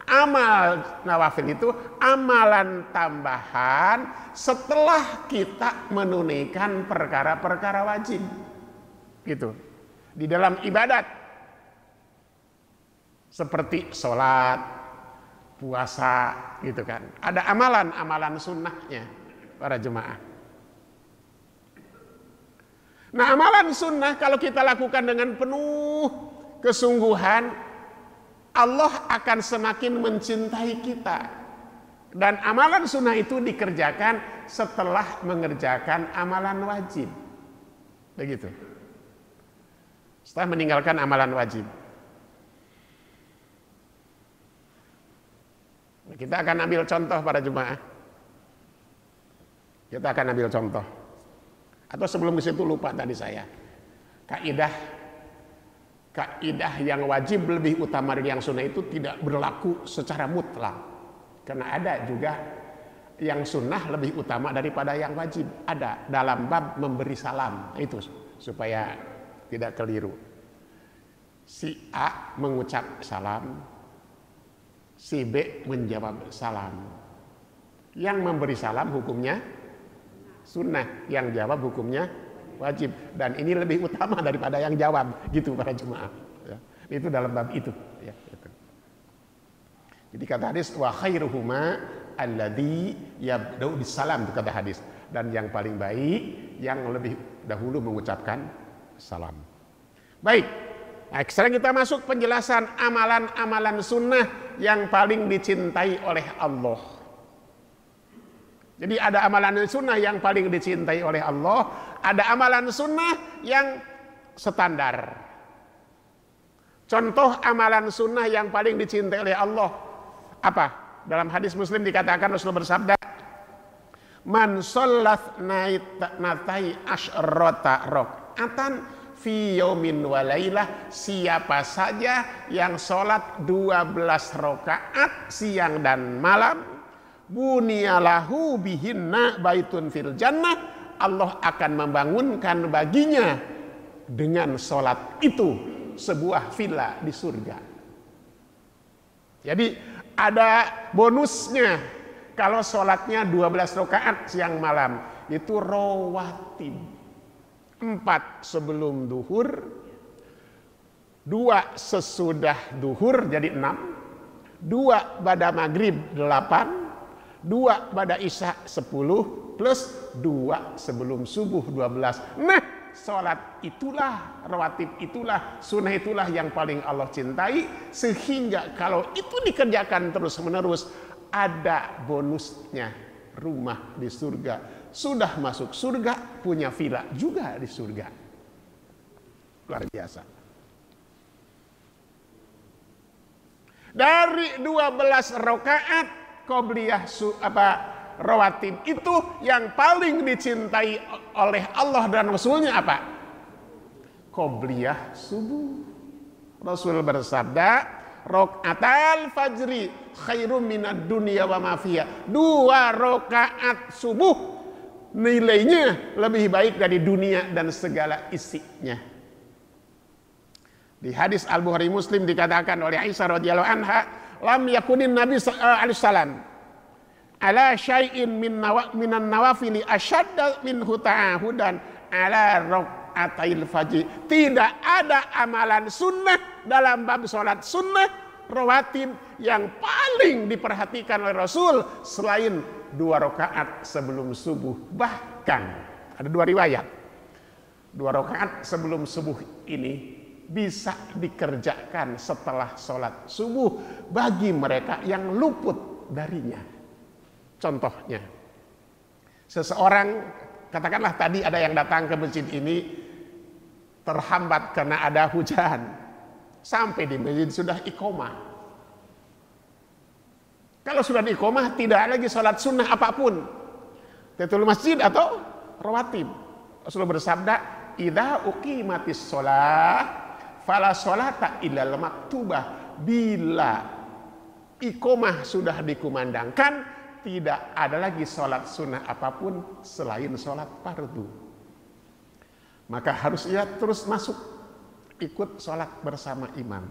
amal nawafil itu amalan tambahan setelah kita menunaikan perkara-perkara wajib. Gitu. Di dalam ibadat seperti sholat, puasa, gitu kan. Ada amalan-amalan sunnahnya para jemaah. Nah, amalan sunnah kalau kita lakukan dengan penuh kesungguhan, Allah akan semakin mencintai kita. Dan amalan sunnah itu dikerjakan setelah mengerjakan amalan wajib. Begitu. Setelah meninggalkan amalan wajib. Kita akan ambil contoh para jemaah. Kita akan ambil contoh. Atau sebelum ke situ lupa tadi saya. Kaidah yang wajib lebih utama dari yang sunnah itu tidak berlaku secara mutlak. Karena ada juga yang sunnah lebih utama daripada yang wajib. Ada dalam bab memberi salam. Itu supaya tidak keliru. Si A mengucap salam, si B menjawab salam. Yang memberi salam hukumnya sunnah, yang jawab hukumnya wajib, dan ini lebih utama daripada yang jawab, gitu para jemaah. Ya, itu dalam bab itu. Ya, gitu. Jadi kata hadis wa khairuhuma alladzi yabda'u bisalam, kata hadis, dan yang paling baik yang lebih dahulu mengucapkan salam. Baik. Nah, sekarang kita masuk penjelasan amalan-amalan sunnah yang paling dicintai oleh Allah. Jadi ada amalan sunnah yang paling dicintai oleh Allah, ada amalan sunnah yang standar. Contoh amalan sunnah yang paling dicintai oleh Allah apa? Dalam hadis Muslim dikatakan Rasul bersabda, "Man shollat natai asyrata rakaatan fi yaumin wa lailah," siapa saja yang sholat 12 rakaat siang dan malam, bunyalahu bihinna baitun fil jannah, Allah akan membangunkan baginya dengan sholat itu sebuah villa di surga. Jadi ada bonusnya kalau sholatnya 12 rakaat siang malam, itu rawatib. 4 sebelum duhur, 2 sesudah duhur jadi 6, 2 pada maghrib 8, 2 pada isya 10, plus 2 sebelum subuh 12. Nah, sholat itulah, rawatib itulah, sunnah itulah yang paling Allah cintai, sehingga kalau itu dikerjakan terus menerus ada bonusnya, rumah di surga. Sudah masuk surga, punya villa juga di surga. Luar biasa. Dari 12 rakaat qobliyah rawatib itu yang paling dicintai oleh Allah dan Rasulnya apa? Qobliyah subuh. Rasul bersabda, "Rokaatal fajri khairum minad dunya wa ma fiha." 2 rakaat subuh nilainya lebih baik dari dunia dan segala isinya. Di hadis Al-Bukhari Muslim dikatakan oleh Aisyah radhiyallahu anha, "Lam yakunin Nabi sallallahu alaihi wasallam ala syai'in minan nawafili asyadda minhu ta'ahudan ala raka'atil fajr." Tidak ada amalan sunnah dalam bab salat sunnah rawatib yang paling diperhatikan oleh Rasul selain 2 rakaat sebelum subuh. Bahkan ada 2 riwayat, 2 rakaat sebelum subuh ini bisa dikerjakan setelah sholat subuh bagi mereka yang luput darinya. Contohnya, seseorang, katakanlah tadi ada yang datang ke masjid ini terhambat karena ada hujan, sampai di masjid sudah iqomah. Kalau sudah iqomah tidak lagi sholat sunnah apapun, tahiyatul masjid atau rawatib. Rasul bersabda, "Idza uqimatis shalah fala sholata illal maktubah." Bila iqomah sudah dikumandangkan, tidak ada lagi sholat sunnah apapun selain sholat fardu. Maka harus ia terus masuk ikut sholat bersama imam.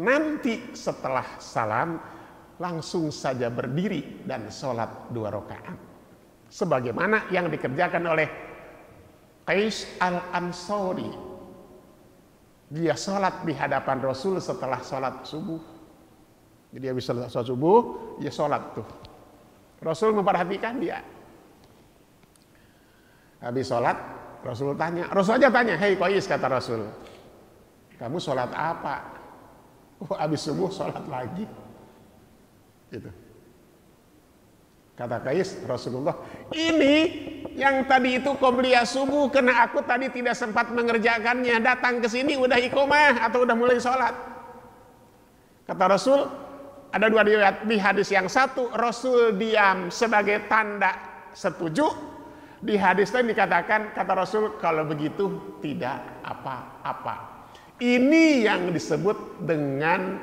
Nanti setelah salam langsung saja berdiri dan sholat 2 rakaat, sebagaimana yang dikerjakan oleh Qais al-Ansori. Dia sholat di hadapan Rasul setelah sholat subuh. Jadi habis sholat subuh, dia sholat tuh. Rasul memperhatikan dia. Habis sholat, Rasul tanya. Rasul aja tanya, "Hei Qais," kata Rasul, "kamu sholat apa?" "Oh, habis subuh sholat lagi." Gitu. Kata Qais, Rasulullah, ini yang tadi itu qobliyah subuh, karena aku tadi tidak sempat mengerjakannya, datang ke sini udah iqomah atau udah mulai sholat. Kata Rasul, ada dua riwayat. Di hadis yang satu Rasul diam sebagai tanda setuju. Di hadis lain dikatakan, kata Rasul, kalau begitu tidak apa-apa. Ini yang disebut dengan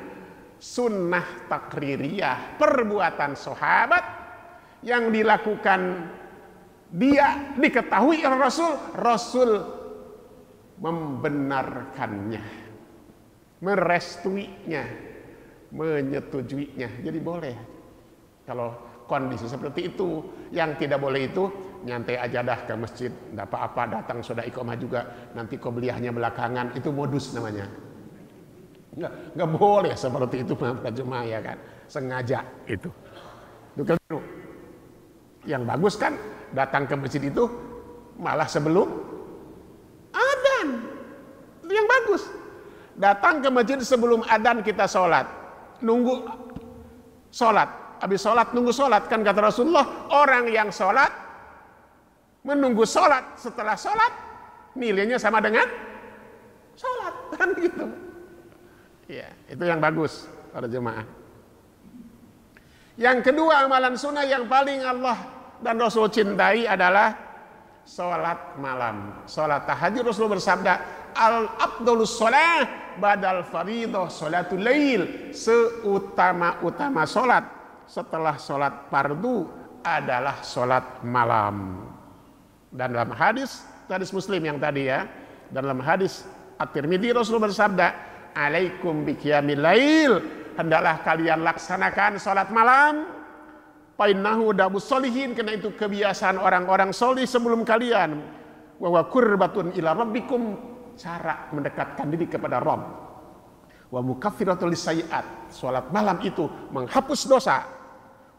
sunnah takririyah, perbuatan sahabat yang dilakukan dia diketahui oleh Rasul, Rasul membenarkannya, merestuinya, menyetujuinya. Jadi boleh. Kalau kondisi seperti itu, yang tidak boleh itu nyantai aja dah ke masjid, enggak apa-apa, datang sudah iqomah juga, nanti qobliyahnya belakangan, itu modus namanya. Enggak boleh seperti itu para jemaah, ya kan, sengaja itu keliru. Yang bagus kan datang ke masjid itu malah sebelum adzan. Itu yang bagus. Datang ke masjid sebelum adzan kita sholat, nunggu sholat, habis sholat nunggu sholat. Kan kata Rasulullah, orang yang sholat menunggu sholat, setelah sholat nilainya sama dengan sholat, kan gitu. Ya, itu yang bagus para jemaah. Yang kedua, amalan sunnah yang paling Allah dan Rasul cintai adalah sholat malam, sholat tahajud. Rasul bersabda, al-afdalus sholah badal faridah sholatul lail. Seutama-utama sholat setelah sholat fardu adalah sholat malam. Dan dalam hadis Muslim yang tadi ya, dalam hadis At-Tirmidzi Rasul bersabda, alaikum biqiyamil lail, hendaklah kalian laksanakan salat malam, fainnahu dabus solihin, karena itu kebiasaan orang-orang solih sebelum kalian, wa wa qurbatun ila rabbikum, cara mendekatkan diri kepada Rabb, wa mukaffiratul lisayyi'at, salat malam itu menghapus dosa,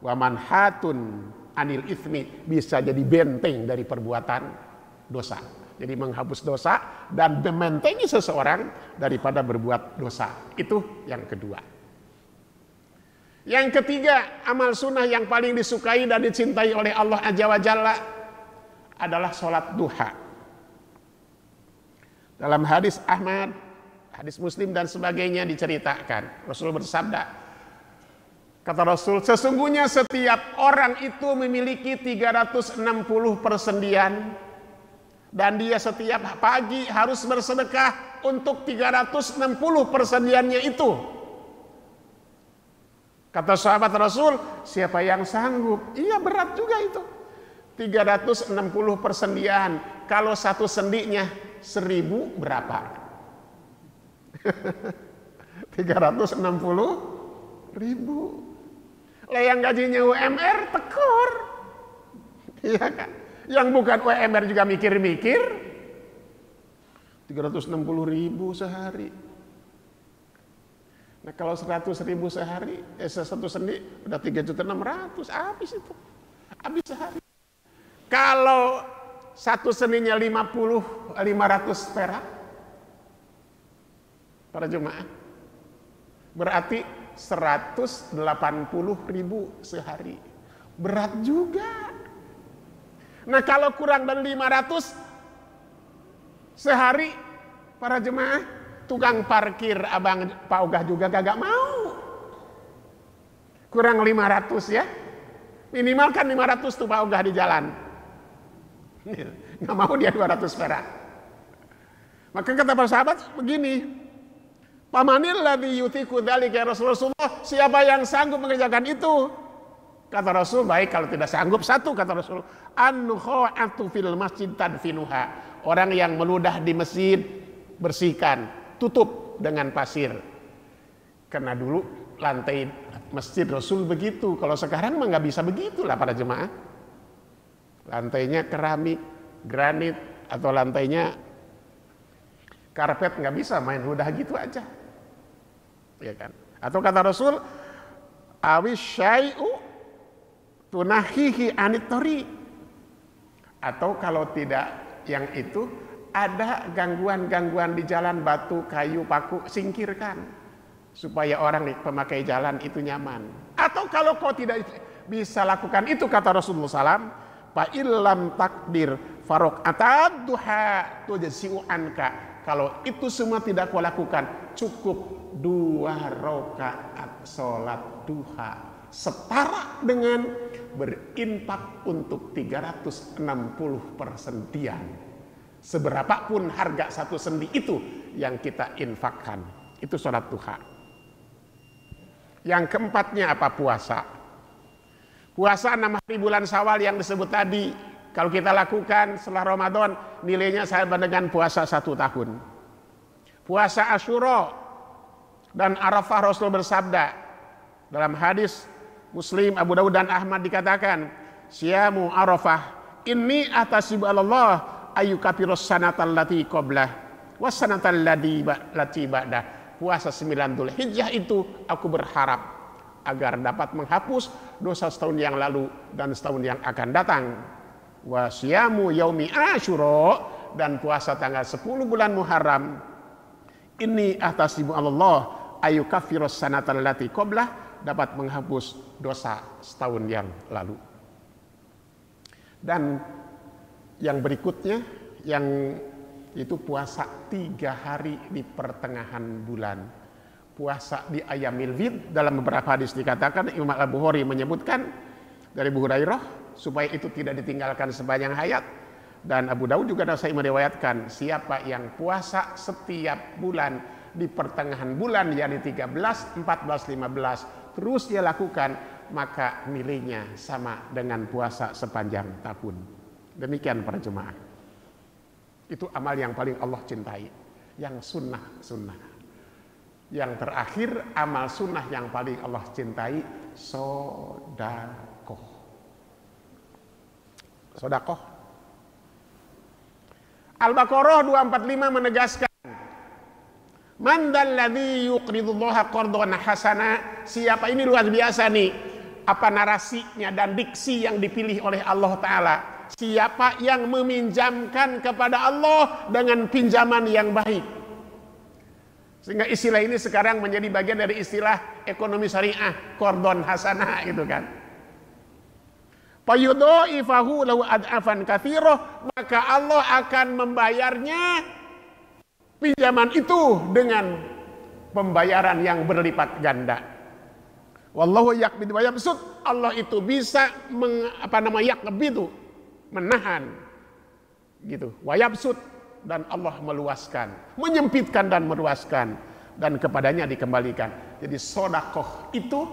wa manhatun anil itsmi, bisa jadi benteng dari perbuatan dosa. Jadi menghapus dosa dan membentengi seseorang daripada berbuat dosa. Itu yang kedua. Yang ketiga, amal sunnah yang paling disukai dan dicintai oleh Allah Azza wa Jalla adalah sholat duha. Dalam hadis Ahmad, hadis Muslim dan sebagainya diceritakan, Rasul bersabda, kata Rasul, sesungguhnya setiap orang itu memiliki 360 persendian, dan dia setiap pagi harus bersedekah untuk 360 persendiannya itu. Kata sahabat Rasul, siapa yang sanggup? Iya, berat juga itu. 360 persendian. Kalau satu sendinya 1000 berapa? 360.000. Lah yang gajinya UMR tekor. Iya kan? Yang bukan UMR juga mikir-mikir. 360.000 sehari. Nah kalau 100.000 sehari, satu sendi udah 3.600.000, habis itu. Habis sehari. Kalau satu sendinya 500 perak, para jemaah, berarti 180.000 sehari. Berat juga. Nah kalau kurang dari 500 sehari, para jemaah, tukang parkir abang Pak Ogah juga kagak mau. Kurang 500 ya. Minimal kan 500 tuh Pak Ogah di jalan. Nggak mau dia 200 perak. Maka kata para sahabat begini, pamanil ladzi yutiku dzalika ya Rasulullah, siapa yang sanggup mengerjakan itu? Kata Rasul, baik kalau tidak sanggup satu, kata Rasul, an-nukha'atu fil masjid tadfinuha, orang yang meludah di masjid bersihkan, tutup dengan pasir. Karena dulu lantai masjid Rasul begitu, kalau sekarang mah nggak bisa begitu lah para jemaah. Lantainya keramik, granit, atau lantainya karpet, nggak bisa main ludah gitu aja, ya kan? Atau kata Rasul, awis syai'u tunahihi anitori, atau kalau tidak yang itu, ada gangguan-gangguan di jalan, batu, kayu, paku, singkirkan supaya orang pemakai jalan itu nyaman. Atau kalau kau tidak bisa lakukan itu kata Rasulullah SAW. Fa illam takdir farokatad duha tujzi'u anka. Kalau itu semua tidak kau lakukan, cukup 2 rakaat sholat duha, setara dengan berinfak untuk 360 persendian. Seberapapun harga satu sendi itu yang kita infakkan, itu sholat duha. Yang keempatnya apa? Puasa. Puasa 6 hari bulan Syawal yang disebut tadi, kalau kita lakukan setelah Ramadan, nilainya sama dengan puasa 1 tahun. Puasa Asyura dan Arafah, Rasul bersabda dalam hadis Muslim, Abu Dawud dan Ahmad dikatakan, Syamu Arafah inni atasibu Allah ayyukafirus sanatal lati qablah was sanatal lati ba'dah. Puasa 9 Dzulhijjah itu aku berharap agar dapat menghapus dosa setahun yang lalu dan setahun yang akan datang. Wa syamu yaumi Asyura, dan puasa tanggal 10 bulan Muharram, ini ahtasibu Allah ayyukafirus sanatal lati qablah, dapat menghapus dosa setahun yang lalu. Dan yang berikutnya, yang itu puasa 3 hari di pertengahan bulan. Puasa di Ayyamil Bid, dalam beberapa hadis dikatakan, Imam Al-Bukhari menyebutkan dari Abu Hurairah supaya itu tidak ditinggalkan sepanjang hayat, dan Abu Daud juga Nasai meriwayatkan, siapa yang puasa setiap bulan di pertengahan bulan, yakni 13, 14, 15 terus dia lakukan, maka nilainya sama dengan puasa sepanjang tahun. Demikian para jemaah. Itu amal yang paling Allah cintai, yang sunnah. Yang terakhir, amal sunnah yang paling Allah cintai, sodakoh. Al-Baqarah 245 menegaskan, man dalladzi yuqridullaha qardan hasana. Siapa ini luar biasa nih, apa narasinya dan diksi yang dipilih oleh Allah Ta'ala. Siapa yang meminjamkan kepada Allah dengan pinjaman yang baik. Sehingga istilah ini sekarang menjadi bagian dari istilah ekonomi syariah, qardon hasanah gitu kan. Fayudha'ifahu lahu ad'afan katsirah, maka Allah akan membayarnya pinjaman itu dengan pembayaran yang berlipat ganda. Wallahu yaqbid wa yabsut. Allah itu bisa yaqbidu, menahan gitu. Wa yabsut, dan Allah meluaskan, menyempitkan dan meluaskan, dan kepadanya dikembalikan. Jadi sedekah itu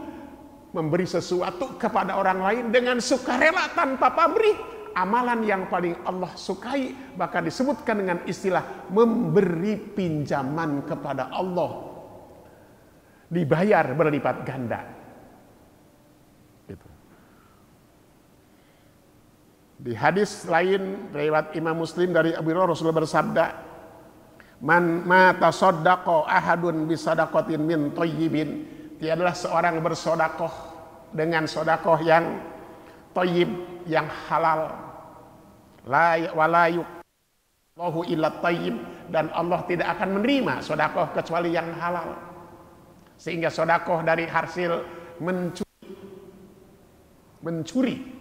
memberi sesuatu kepada orang lain dengan sukarela tanpa pamrih, amalan yang paling Allah sukai, bahkan disebutkan dengan istilah memberi pinjaman kepada Allah, dibayar berlipat ganda. Gitu. Di hadis lain riwayat Imam Muslim dari Abu Hurairah, Rasulullah bersabda, man mata saddaqa ahadun bisadaqatin min thayyibin, tiadalah seorang bersodakoh dengan sodakoh yang thayyib, yang halal, la yuqallahu illa thayyib, dan Allah tidak akan menerima sodakoh kecuali yang halal. Sehingga sodakoh dari hasil mencuri.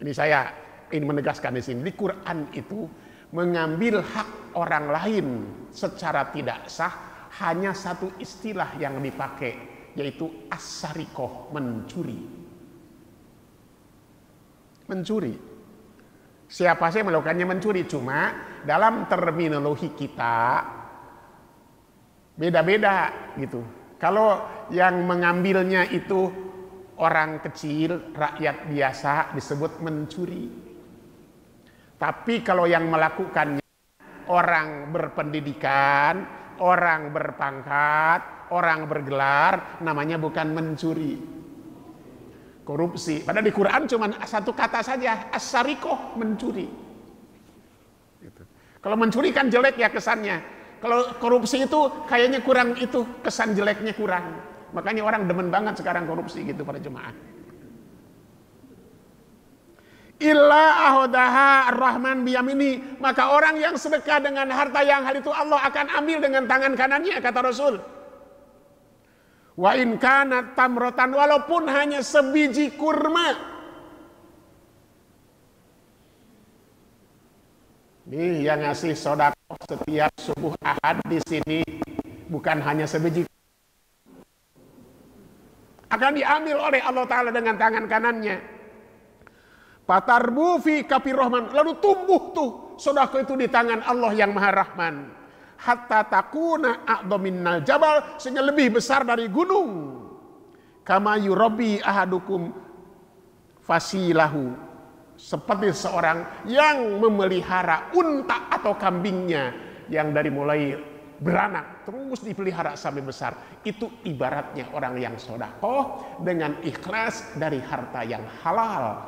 Ini saya ingin menegaskan di sini, di Quran itu mengambil hak orang lain secara tidak sah. Hanya satu istilah yang dipakai, yaitu as-sarikoh, mencuri. Mencuri. Siapa sih melakukannya mencuri? Cuma dalam terminologi kita beda-beda gitu. Kalau yang mengambilnya itu orang kecil, rakyat biasa, disebut mencuri. Tapi kalau yang melakukannya orang berpendidikan, orang berpangkat, orang bergelar, namanya bukan mencuri. Korupsi. Padahal di Quran cuma satu kata saja, as-sarikoh, mencuri. Gitu. Kalau mencuri kan jelek ya kesannya. Kalau korupsi itu kayaknya kurang, itu kesan jeleknya kurang. Makanya orang demen banget sekarang korupsi gitu para jemaah. Illa ahodaha ar-Rahman biyamini, maka orang yang sedekah dengan harta yang hal itu Allah akan ambil dengan tangan kanannya, kata Rasul. Wa in kanat tamrotan, walaupun hanya sebiji kurma. Nih yang ngasih sedekah setiap subuh Ahad di sini bukan hanya sebiji, akan diambil oleh Allah Ta'ala dengan tangan kanannya. Patarbu fi kafir rahman, lalu tumbuh tuh sedekah itu di tangan Allah yang Maha Rahman. Hatta takuna a'dhaminal jabal, sehingga lebih besar dari gunung. Kama yurabbi ahadukum fasilahu, seperti seorang yang memelihara unta atau kambingnya yang dari mulai beranak terus dipelihara sampai besar. Itu ibaratnya orang yang sedekah dengan ikhlas dari harta yang halal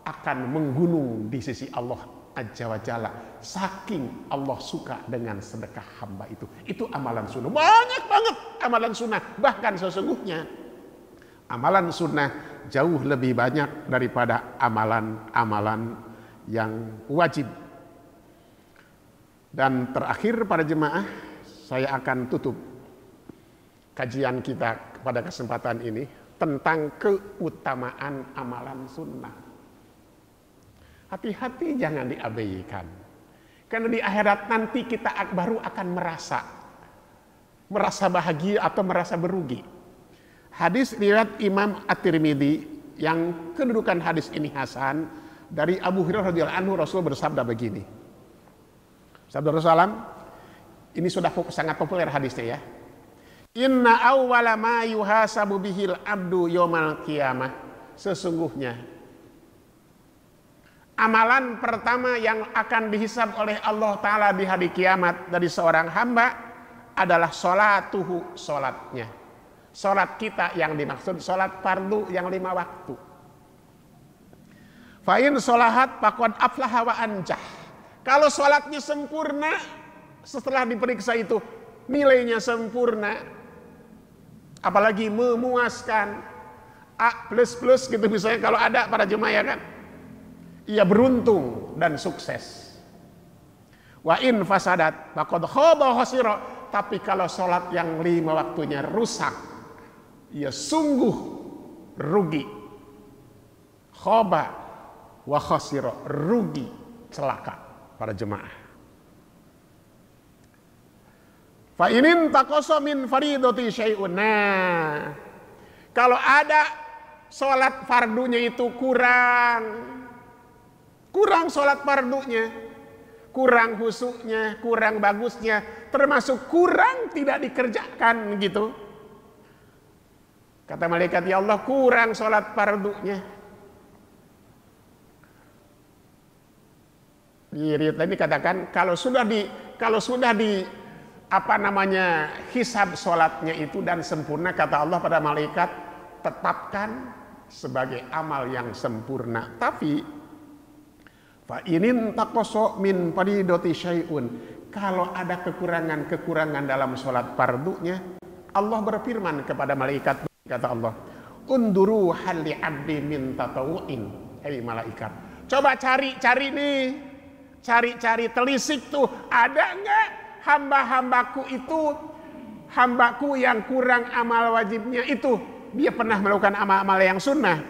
akan menggunung di sisi Allah Azza wa Jalla. Saking Allah suka dengan sedekah hamba itu. Itu amalan sunnah. Banyak banget amalan sunnah. Bahkan sesungguhnya amalan sunnah jauh lebih banyak daripada amalan-amalan yang wajib. Dan terakhir para jemaah, saya akan tutup kajian kita pada kesempatan ini tentang keutamaan amalan sunnah. Hati-hati jangan diabaikan. Karena di akhirat nanti kita baru akan merasa bahagia atau merasa berugi. Hadis riwayat Imam At-Tirmidzi yang kedudukan hadis ini hasan, dari Abu Hurairah radhiyallahu anhu, Rasul bersabda begini. Sabda Rasulullah, ini sudah sangat populer hadisnya ya. Inna awwala ma yuhasabu bihil abdu yaumal qiyamah. Sesungguhnya amalan pertama yang akan dihisab oleh Allah Ta'ala di hari kiamat dari seorang hamba adalah sholatuhu, sholatnya. Sholat kita yang dimaksud sholat fardu yang 5 waktu. Fa'in sholahat faqad aflaha wa anjah. Kalau sholatnya sempurna, setelah diperiksa itu nilainya sempurna, apalagi memuaskan, A++ gitu misalnya kalau ada para jemaah ya kan, ia beruntung dan sukses. Wa in fasadat faqad khaba khasira. Tapi kalau sholat yang 5 waktunya rusak, ia sungguh rugi. Khaba wa khasira, rugi, celaka para jemaah. Fa inin taqasa min faridati syai'un. Nah, kalau ada sholat fardunya itu kurang sholat fardunya, kurang husuknya, kurang bagusnya, termasuk kurang tidak dikerjakan gitu. Kata malaikat, ya Allah, kurang sholat fardunya. Di riwayat ini katakan kalau sudah di hisab sholatnya itu dan sempurna, kata Allah pada malaikat, tetapkan sebagai amal yang sempurna. Tapi fa inin taqasa min faridati syai'un, kalau ada kekurangan dalam sholat fardunya, Allah berfirman kepada malaikat, kata Allah, unduru hal li 'abdi min tatawu'in. Hei malaikat, coba cari nih, cari telisik tuh, ada enggak hambaku yang kurang amal wajibnya itu, dia pernah melakukan amal-amal yang sunnah.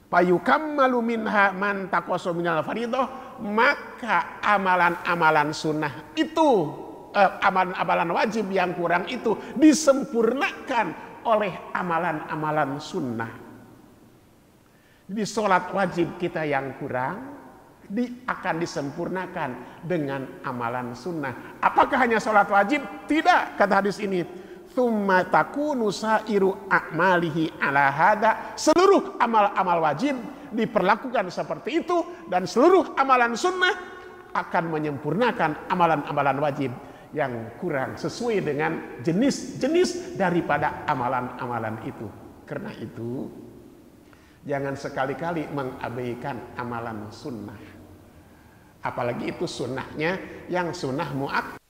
Payukammalu minha man taqasa minal faridah, maka amalan-amalan sunnah itu, amalan-amalan wajib yang kurang itu disempurnakan oleh amalan-amalan sunnah. Jadi sholat wajib kita yang kurang akan disempurnakan dengan amalan sunnah. Apakah hanya sholat wajib? Tidak, kata hadis ini. Tsumma takunu sairu a'malihi ala hada. Seluruh amal-amal wajib diperlakukan seperti itu, dan seluruh amalan sunnah akan menyempurnakan amalan-amalan wajib yang kurang sesuai dengan jenis-jenis daripada amalan-amalan itu. Karena itu jangan sekali-kali mengabaikan amalan sunnah. Apalagi itu sunnahnya yang sunnah mu'akkadah.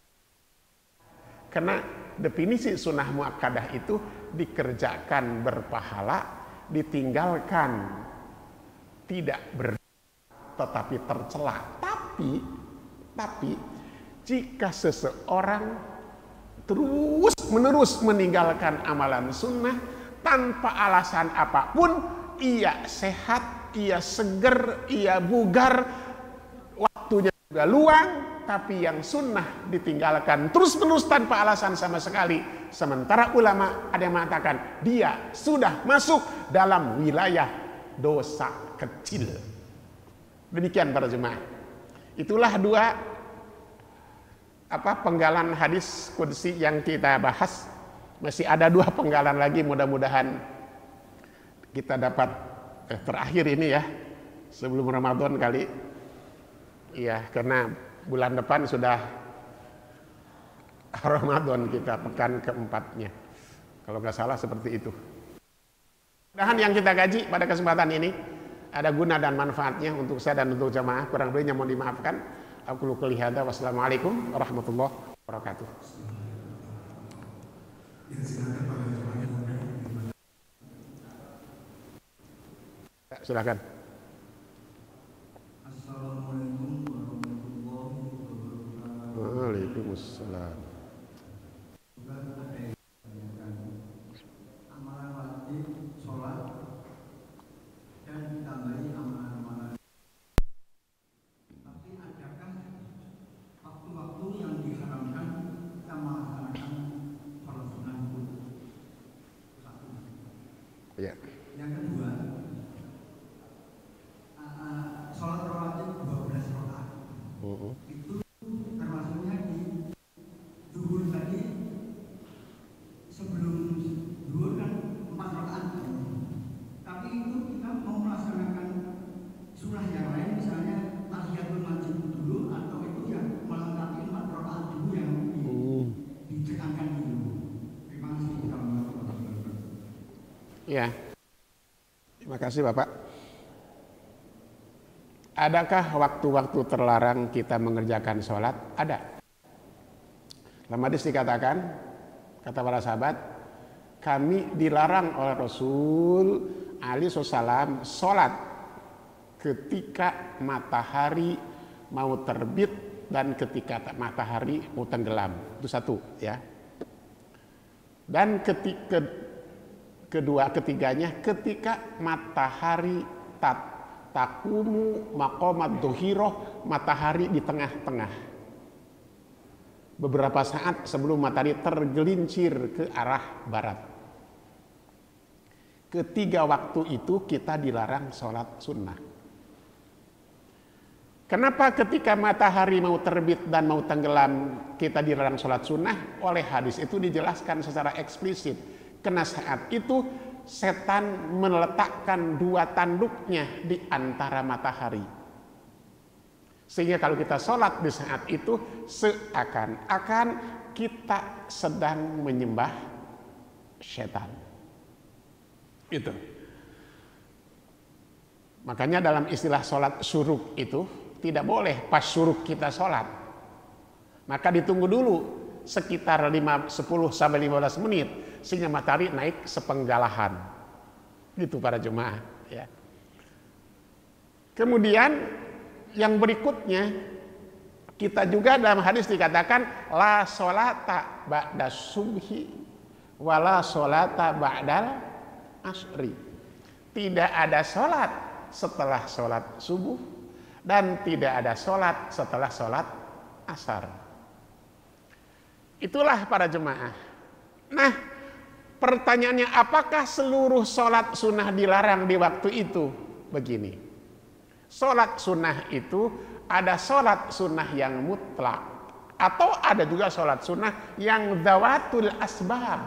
Karena definisi sunnah mu'akkadah itu dikerjakan berpahala, ditinggalkan tidak tetapi tercela. Tapi jika seseorang terus menerus meninggalkan amalan sunnah tanpa alasan apapun, ia sehat, ia seger, ia bugar, waktunya juga luang, tapi yang sunnah ditinggalkan terus-menerus tanpa alasan sama sekali. Sementara ulama ada yang mengatakan dia sudah masuk dalam wilayah dosa kecil. Demikian para jemaah. Itulah dua penggalan hadis qudsi yang kita bahas. Masih ada dua penggalan lagi, mudah-mudahan kita dapat terakhir ini ya, sebelum Ramadan kali. Iya, karena bulan depan sudah Ramadan, kita pekan keempatnya. Kalau nggak salah seperti itu. Mudah-mudahan yang kita kaji pada kesempatan ini ada guna dan manfaatnya untuk saya dan untuk jamaah. Kurang lebihnya mohon dimaafkan. Aku qouli hadza. Wassalamualaikum warahmatullahi wabarakatuh. Silakan. Assalamualaikum warahmatullahi wabarakatuh. Waalaikumsalam. Amalan wajib sholat dan ditambahi amalan-amalan. Tapi adakah waktu-waktu yang diharamkan kita melaksanakan sholat sunnah itu? Satu. Ya. Yang kedua, sholat rawatib 12 rakaat. Itu termasuknya di zuhur tadi, sebelum zuhur kan 4 rakaat. Tapi itu kita mau melaksanakan surah yang lain, misalnya tahiyatul masjid dulu, atau itu yang melengkapi 4 rakaat dulu yang ditekankan dulu. Terima kasih. Ya. Terima kasih Bapak. Adakah waktu-waktu terlarang kita mengerjakan sholat? Ada. Dalam hadis dikatakan, kata para sahabat, kami dilarang oleh Rasul alaihi wasallam sholat ketika matahari mau terbit dan ketika matahari mau tenggelam. Itu satu ya. Dan ketiganya ketika matahari takumu maqamat dhuhiroh, matahari di tengah-tengah. Beberapa saat sebelum matahari tergelincir ke arah barat. Ketiga waktu itu kita dilarang sholat sunnah. Kenapa ketika matahari mau terbit dan mau tenggelam kita dilarang sholat sunnah? Oleh hadis itu dijelaskan secara eksplisit. Karena saat itu setan meletakkan 2 tanduknya di antara matahari. Sehingga kalau kita sholat di saat itu seakan-akan kita sedang menyembah setan. Itu. Makanya dalam istilah sholat syuruk itu tidak boleh pas syuruk kita sholat. Maka ditunggu dulu sekitar 10 sampai 15 menit sehingga matahari naik sepenggalahan. Gitu para jemaah ya. Kemudian yang berikutnya kita juga dalam hadis dikatakan la sholata ba'da subhi wala sholata ba'dal asri. Tidak ada sholat setelah sholat subuh dan tidak ada sholat setelah sholat asar. Itulah para jemaah. Nah, pertanyaannya apakah seluruh sholat sunnah dilarang di waktu itu? Begini, sholat sunnah itu ada sholat sunnah yang mutlak atau ada juga sholat sunnah yang dzawatul asbab.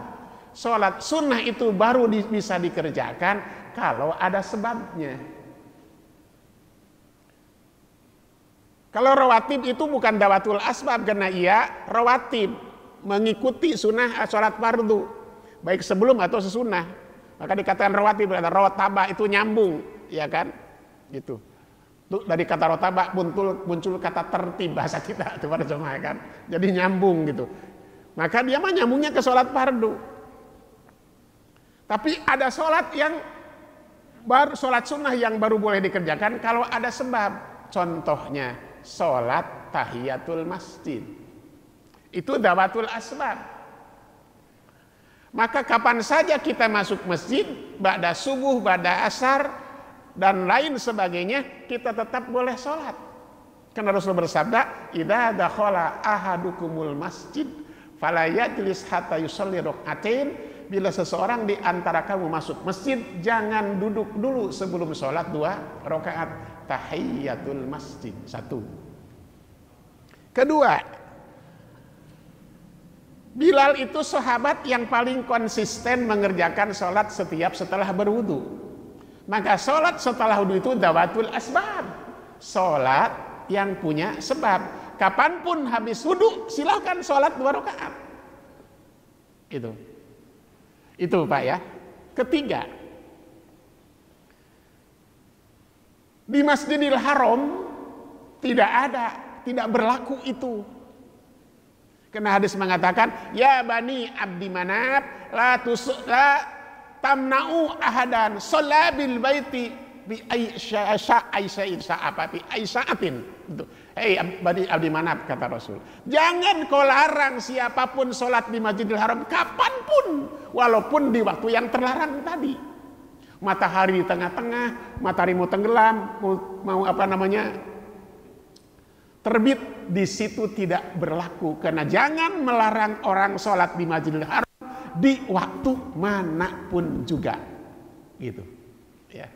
Sholat sunnah itu baru bisa dikerjakan kalau ada sebabnya. Kalau rawatib itu bukan dzawatul asbab karena ia rawatib, mengikuti sunnah sholat fardu baik sebelum atau sesunnah, maka dikatakan rawatib. Kata rotabah itu nyambung, ya kan? Gitu. Tuh, dari kata rotabah muncul kata tertib bahasa kita itu pada jemaah kan, jadi nyambung gitu. Maka dia mah nyambungnya ke sholat fardu. Tapi ada sholat yang baru, sholat sunnah yang baru boleh dikerjakan kalau ada sebab. Contohnya sholat tahiyatul masjid. Itu dzawatul asbab. Maka kapan saja kita masuk masjid, ba'da subuh, ba'da asar, dan lain sebagainya, kita tetap boleh sholat. Karena Rasul bersabda, idza dakhala ahadukumul masjid fala yajlis hatta yusalli rak'atain. Bila seseorang di antara kamu masuk masjid, jangan duduk dulu sebelum sholat 2 rakaat tahiyatul masjid. 1. Kedua, Bilal itu sahabat yang paling konsisten mengerjakan sholat setelah berwudu. Maka sholat setelah wudu itu dawatul asbab, sholat yang punya sebab. Kapanpun habis wudu silahkan sholat 2 rakaat. Itu Pak ya. Ketiga, di Masjidil Haram tidak berlaku itu. Karena hadis mengatakan, ya bani Abdi Manaf la tamna'u ahadan sholabil baiti bi aisyatin. Hei bani Abdi Manaf, kata Rasul, jangan kau larang siapapun sholat di Masjidil Haram kapanpun, walaupun di waktu yang terlarang tadi. Matahari di tengah-tengah, matahari mau tenggelam, mau terbit, di situ tidak berlaku. Karena jangan melarang orang sholat di Masjidil Haram di waktu manapun juga, gitu ya.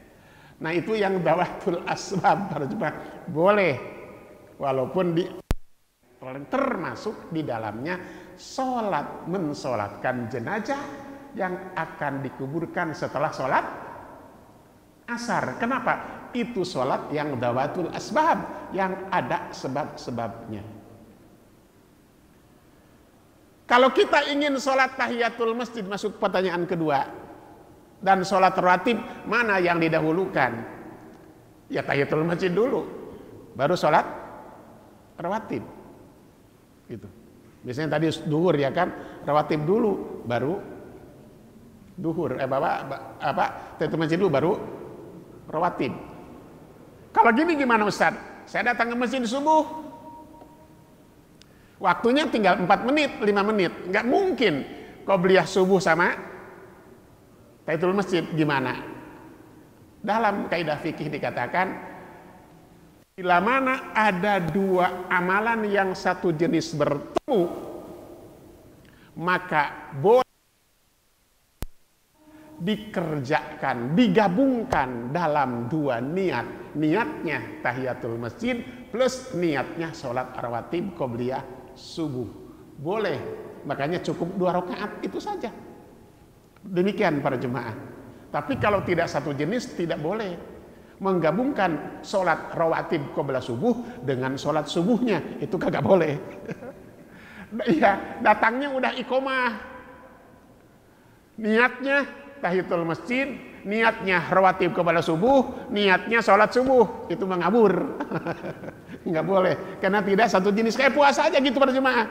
Nah itu yang dawatul asbab, para jemaah, boleh walaupun termasuk di dalamnya mensolatkan jenazah yang akan dikuburkan setelah sholat asar. Kenapa? Itu sholat yang dawatul asbab, yang ada sebab-sebabnya. Kalau kita ingin sholat tahiyatul masjid, masuk pertanyaan kedua, dan sholat rawatib, mana yang didahulukan? Ya tahiyatul masjid dulu, baru sholat rawatib. Gitu. Biasanya tadi duhur ya kan, rawatib dulu, baru duhur. Tahiyatul masjid dulu, baru rawatib. Kalau gini gimana Ustaz? Saya datang ke masjid subuh, waktunya tinggal 4 menit, 5 menit. Nggak mungkin qobliyah subuh sama tahiyatul masjid. Gimana? Dalam kaidah fikih dikatakan, bila mana ada 2 amalan yang satu jenis bertemu, maka boleh dikerjakan, digabungkan dalam 2 niat. Niatnya tahiyatul masjid plus niatnya sholat rawatib qobliyah subuh. Boleh, makanya cukup 2 rakaat itu saja. Demikian para jemaah. Tapi kalau tidak satu jenis, tidak boleh menggabungkan sholat rawatib qobliyah subuh dengan sholat subuhnya. Itu kagak boleh. Iya, datangnya udah iqomah, niatnya tahiyatul masjid, niatnya rawatib qobliyah subuh, niatnya sholat subuh, itu mengabur. Nggak boleh, karena tidak satu jenis. Kayak puasa aja gitu para jemaah.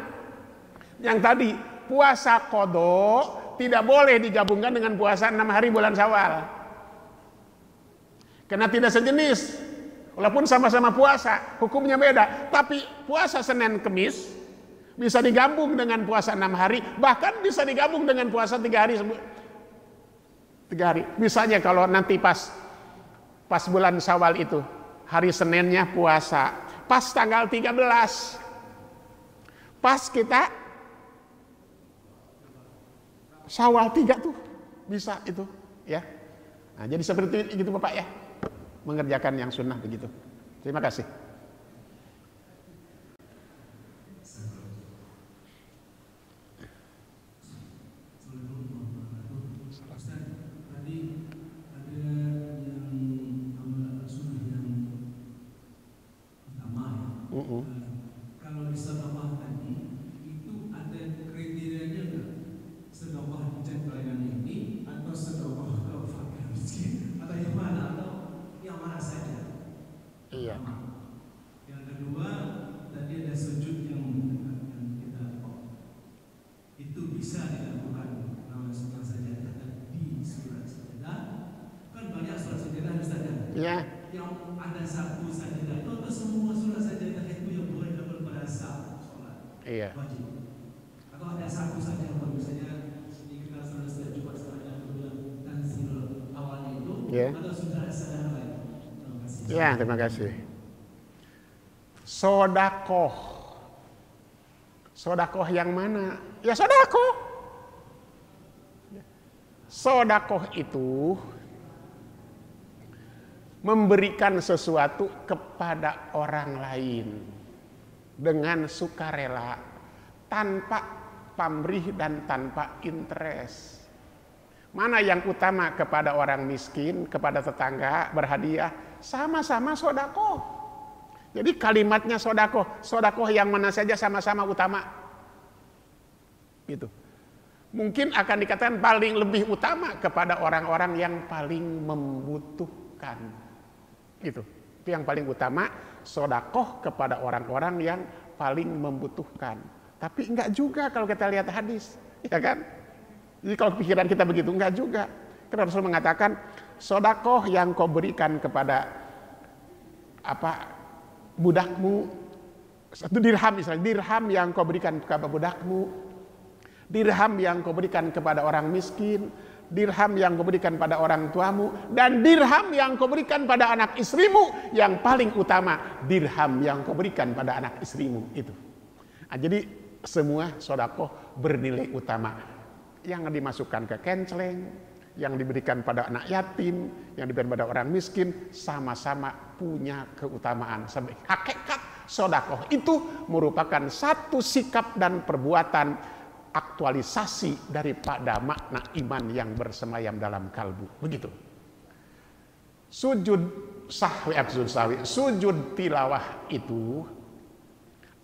Yang tadi puasa qadha tidak boleh digabungkan dengan puasa 6 hari bulan Syawal, karena tidak sejenis. Walaupun sama-sama puasa, hukumnya beda. Tapi puasa Senin Kemis bisa digabung dengan puasa 6 hari, bahkan bisa digabung dengan puasa 3 hari. 3 hari. Misalnya kalau nanti pas bulan Syawal itu, hari Seninnya puasa, pas tanggal 13, pas kita Syawal 3 tuh bisa itu ya. Nah, jadi seperti itu Bapak ya, mengerjakan yang sunnah begitu. Terima kasih. Kalau di sedekah tadi itu ada kriterianya nggak? Sedekah cek pelayanan ini atau sedekah ke fakir miskin atau yang mana, atau yang mana saja? Iya. Yang kedua, tadi ada sujud yang kita itu bisa dilakukan dalam surah sajadah di surat sajadah. Kan banyak surat sajadah di sajadah. Iya. Yang ada satu sajadah itu atau semua surah sajadah itu yang boleh dapat pada saat sholat Iya. wajib, atau ada satu saja, kalau misalnya di kita Atau saudara-saudara lain. Terima kasih. Ya, terima kasih. Sodakoh. Sodakoh yang mana? Ya sodakoh. Sodakoh itu memberikan sesuatu kepada orang lain dengan sukarela, tanpa pamrih dan tanpa interest. Mana yang utama kepada orang miskin, kepada tetangga berhadiah, sama-sama sodakoh. Jadi kalimatnya sodakoh, sodakoh yang mana saja sama-sama utama. Gitu. Mungkin akan dikatakan paling lebih utama kepada orang-orang yang paling membutuhkan. Gitu. Itu yang paling utama, sodakoh kepada orang-orang yang paling membutuhkan. Tapi enggak juga kalau kita lihat hadis, ya kan? Jadi kalau pikiran kita begitu, enggak juga. Karena Rasul mengatakan, sodakoh yang kau berikan kepada budakmu, satu dirham misalnya, dirham yang kau berikan kepada budakmu, dirham yang kau berikan kepada orang miskin, dirham yang kau berikan pada orang tuamu, dan dirham yang kau berikan pada anak istrimu, yang paling utama dirham yang kau berikan pada anak istrimu itu. Nah, jadi semua sodakoh bernilai utama, yang dimasukkan ke kenceleng, yang diberikan pada anak yatim, yang diberikan pada orang miskin, sama-sama punya keutamaan. Hakikat sodakoh itu merupakan satu sikap dan perbuatan aktualisasi daripada makna iman yang bersemayam dalam kalbu. Begitu. Sujud sahwi, sujud tilawah itu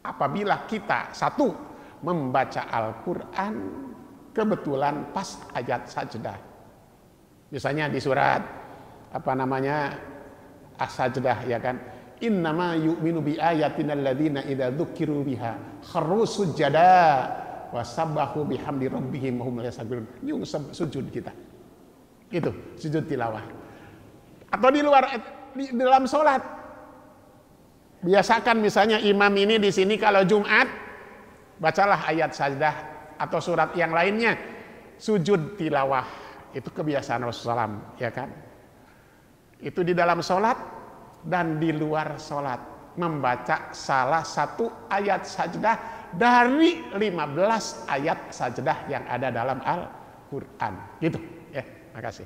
apabila kita satu membaca Al-Quran kebetulan pas ayat sajdah. Misalnya di surat As-Sajdah, ya kan? Innama yu'minu bi ayatina alladzina idza dzukiru biha kharru sujada wa sabbahu bihamdi rabbihim wa hum la yastaghfirun. Ini sujud kita. Itu sujud tilawah. Atau di luar di dalam salat. Biasakan misalnya imam ini di sini kalau Jumat bacalah ayat sajdah atau surat yang lainnya, sujud tilawah. Itu kebiasaan Rasulullah SAW, ya kan? Itu di dalam sholat dan di luar sholat, membaca salah satu ayat sajdah dari 15 ayat sajdah yang ada dalam Al-Quran. Gitu, ya. Makasih.